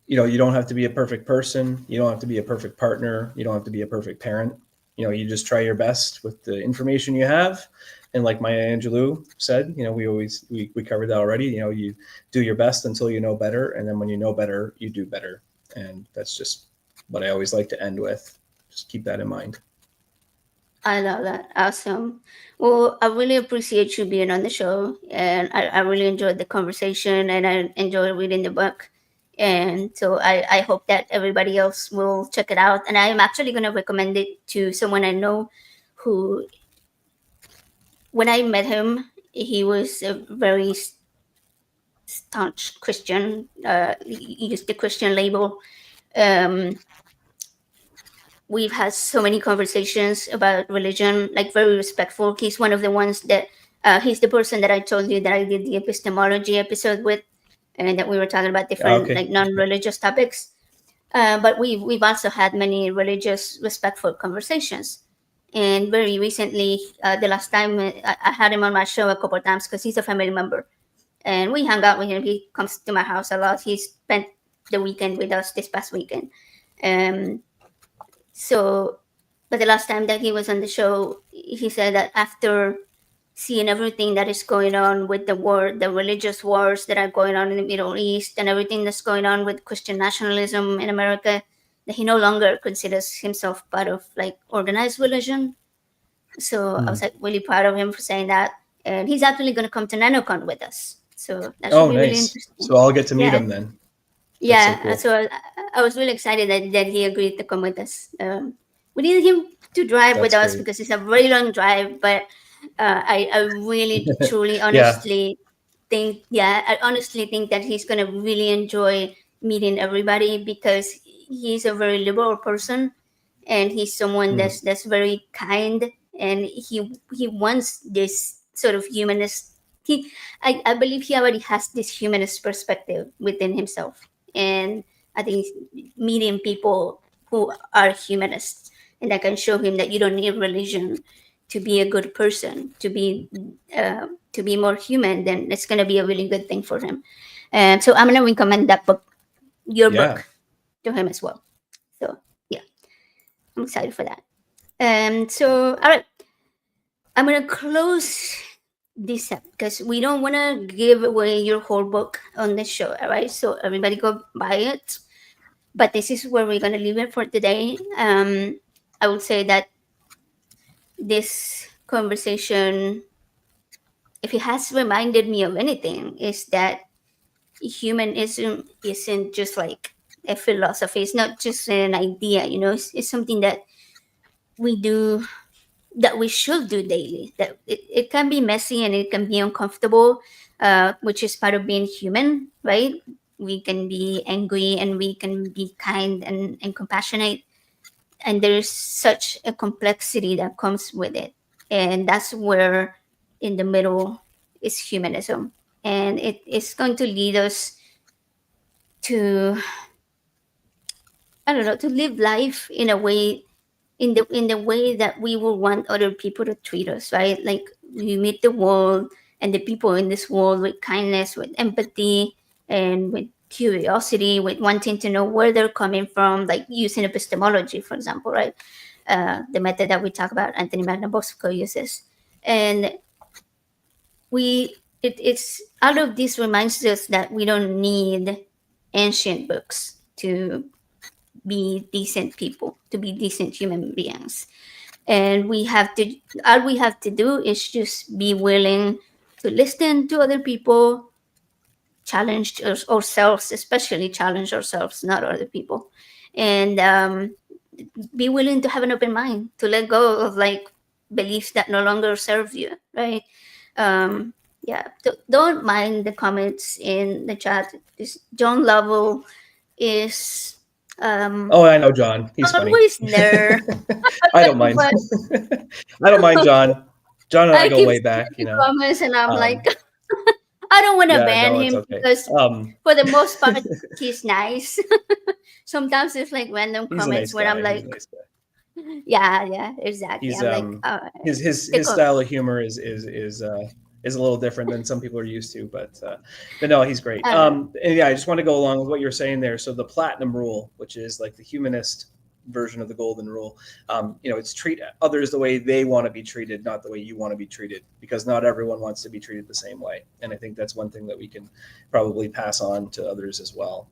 you don't have to be a perfect person. You don't have to be a perfect partner. You don't have to be a perfect parent. You just try your best with the information you have. And like Maya Angelou said, we covered that already. You do your best until you know better. And then when you know better, you do better. And that's just what I always like to end with. Just keep that in mind. I love that. Awesome. Well, I really appreciate you being on the show, and I really enjoyed the conversation, and I enjoyed reading the book. And so I hope that everybody else will check it out. And I am actually going to recommend it to someone I know who, when I met him, he was a very staunch Christian. He used the Christian label. Um, we've had so many conversations about religion, like very respectful. He's one of the ones that he's the person that I told you that I did the epistemology episode with, and that we were talking about different Okay. like non-religious topics. But we've also had many religious, respectful conversations. And very recently, the last time I had him on my show a couple of times because he's a family member, and we hung out with him. He comes to my house a lot. He spent the weekend with us this past weekend. Um, so, but the last time that he was on the show, he said that after seeing everything that is going on with the war, the religious wars that are going on in the Middle East, and everything that's going on with Christian nationalism in America, that he no longer considers himself part of like organized religion. So I Hmm. was like really proud of him for saying that. And he's actually going to come to NanoCon with us. So that should Oh, be really nice. interesting. So I'll get to meet Yeah, him then. That's so yeah, cool. so I was really excited that he agreed to come with us. We needed him to drive with That's us great. because it's a very long drive, but I really, truly, Yeah. honestly think, yeah, I honestly think that he's going to really enjoy meeting everybody because he's a very liberal person, and he's someone Hmm. that's very kind, and he wants this sort of humanist. I believe he already has this humanist perspective within himself, and I think meeting people who are humanists and that can show him that you don't need religion to be a good person, to be more human, then it's going to be a really good thing for him. So I'm going to recommend that book, your Yeah. book, to him as well. So yeah, I'm excited for that. All right, I'm going to close this up because we don't want to give away your whole book on the show. All right, so everybody go buy it. But this is where we're going to leave it for today. I would say that this conversation, if it has reminded me of anything, is that humanism isn't just like a philosophy. It's not just an idea, it's something that we do, that we should do daily. That it can be messy and it can be uncomfortable, which is part of being human, right? We can be angry and we can be kind and compassionate, and there's such a complexity that comes with it, and that's where in the middle is humanism, and it is going to lead us to, I don't know, to live life in a way, in the way that we will want other people to treat us, right? Like we meet the world and the people in this world with kindness, with empathy, and with curiosity, with wanting to know where they're coming from, like using epistemology, for example, right? The method that we talk about, Anthony Magnabosco uses. And it's out of this reminds us that we don't need ancient books to be decent people, to be decent human beings. And all we have to do is just be willing to listen to other people, challenge ourselves, especially challenge ourselves, not other people, and be willing to have an open mind, to let go of like beliefs that no longer serve you, right? um yeah, don't mind the comments in the chat. This John Lovell is um Oh, I know John. He's funny. always there. I don't mind. But I don't mind John. John and I I go keep way seeing back, the comments and I'm like, Um, I don't want to yeah, ban no, it's him okay. because for the most part he's nice. Sometimes it's like random He's a comments nice where I'm guy. He's a like, nice guy. yeah, yeah, exactly. He's I'm like, his because style of humor is a little different than some people are used to, but no, he's great. uh, And yeah, I just want to go along with what you're saying there. So the platinum rule, which is like the humanist version of the golden rule, it's treat others the way they want to be treated, not the way you want to be treated, because not everyone wants to be treated the same way. And I think that's one thing that we can probably pass on to others as well.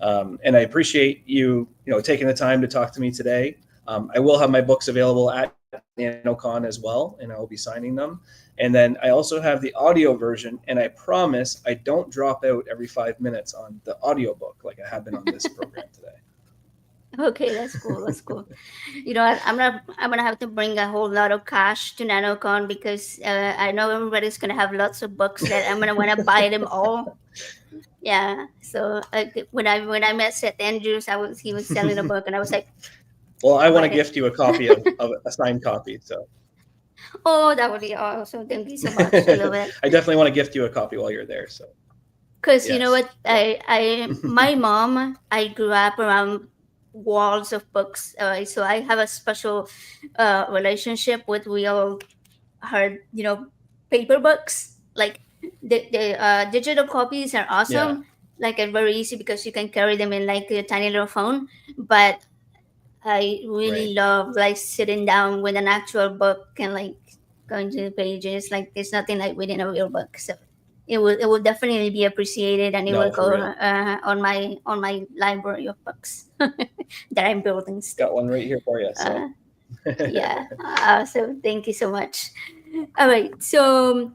And I appreciate you taking the time to talk to me today. I will have my books available at NanoCon as well, and I will be signing them. And then I also have the audio version, and I promise I don't drop out every 5 minutes on the audio book like I have been on this program today. okay, that's cool. That's cool. You know, I'm gonna have to bring a whole lot of cash to NanoCon because I know everybody's gonna have lots of books that I'm gonna want to buy them all. Yeah. So when I met Seth Andrews, he was selling a book, and I was like, Well, I I'll want buy to it. gift you a copy of a signed copy. So Oh, that would be awesome. Thank you so much. I love it. I definitely want to gift you a copy while you're there. So Cause you know yes, what, yeah. my mom, I grew up around walls of books, so I have a special relationship with real hard, paper books. Like the digital copies are Yeah, awesome, like and very easy because you can carry them in like a tiny little phone. But I right. really love like sitting down with an actual book and like going to the pages. Like there's nothing like reading a real book. So it will definitely be appreciated, and it will No, for go real. on my library of books that I'm building still. Got one right here for you. So Uh, yeah. So thank you so much. All right. So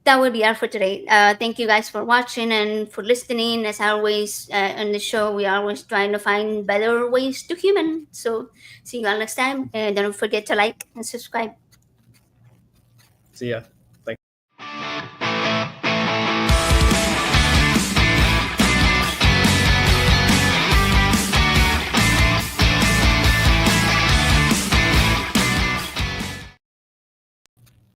that will be all for today. Thank you guys for watching and for listening. As always, on the show, we are always trying to find better ways to human. So, see you all next time. And don't forget to like and subscribe. see ya.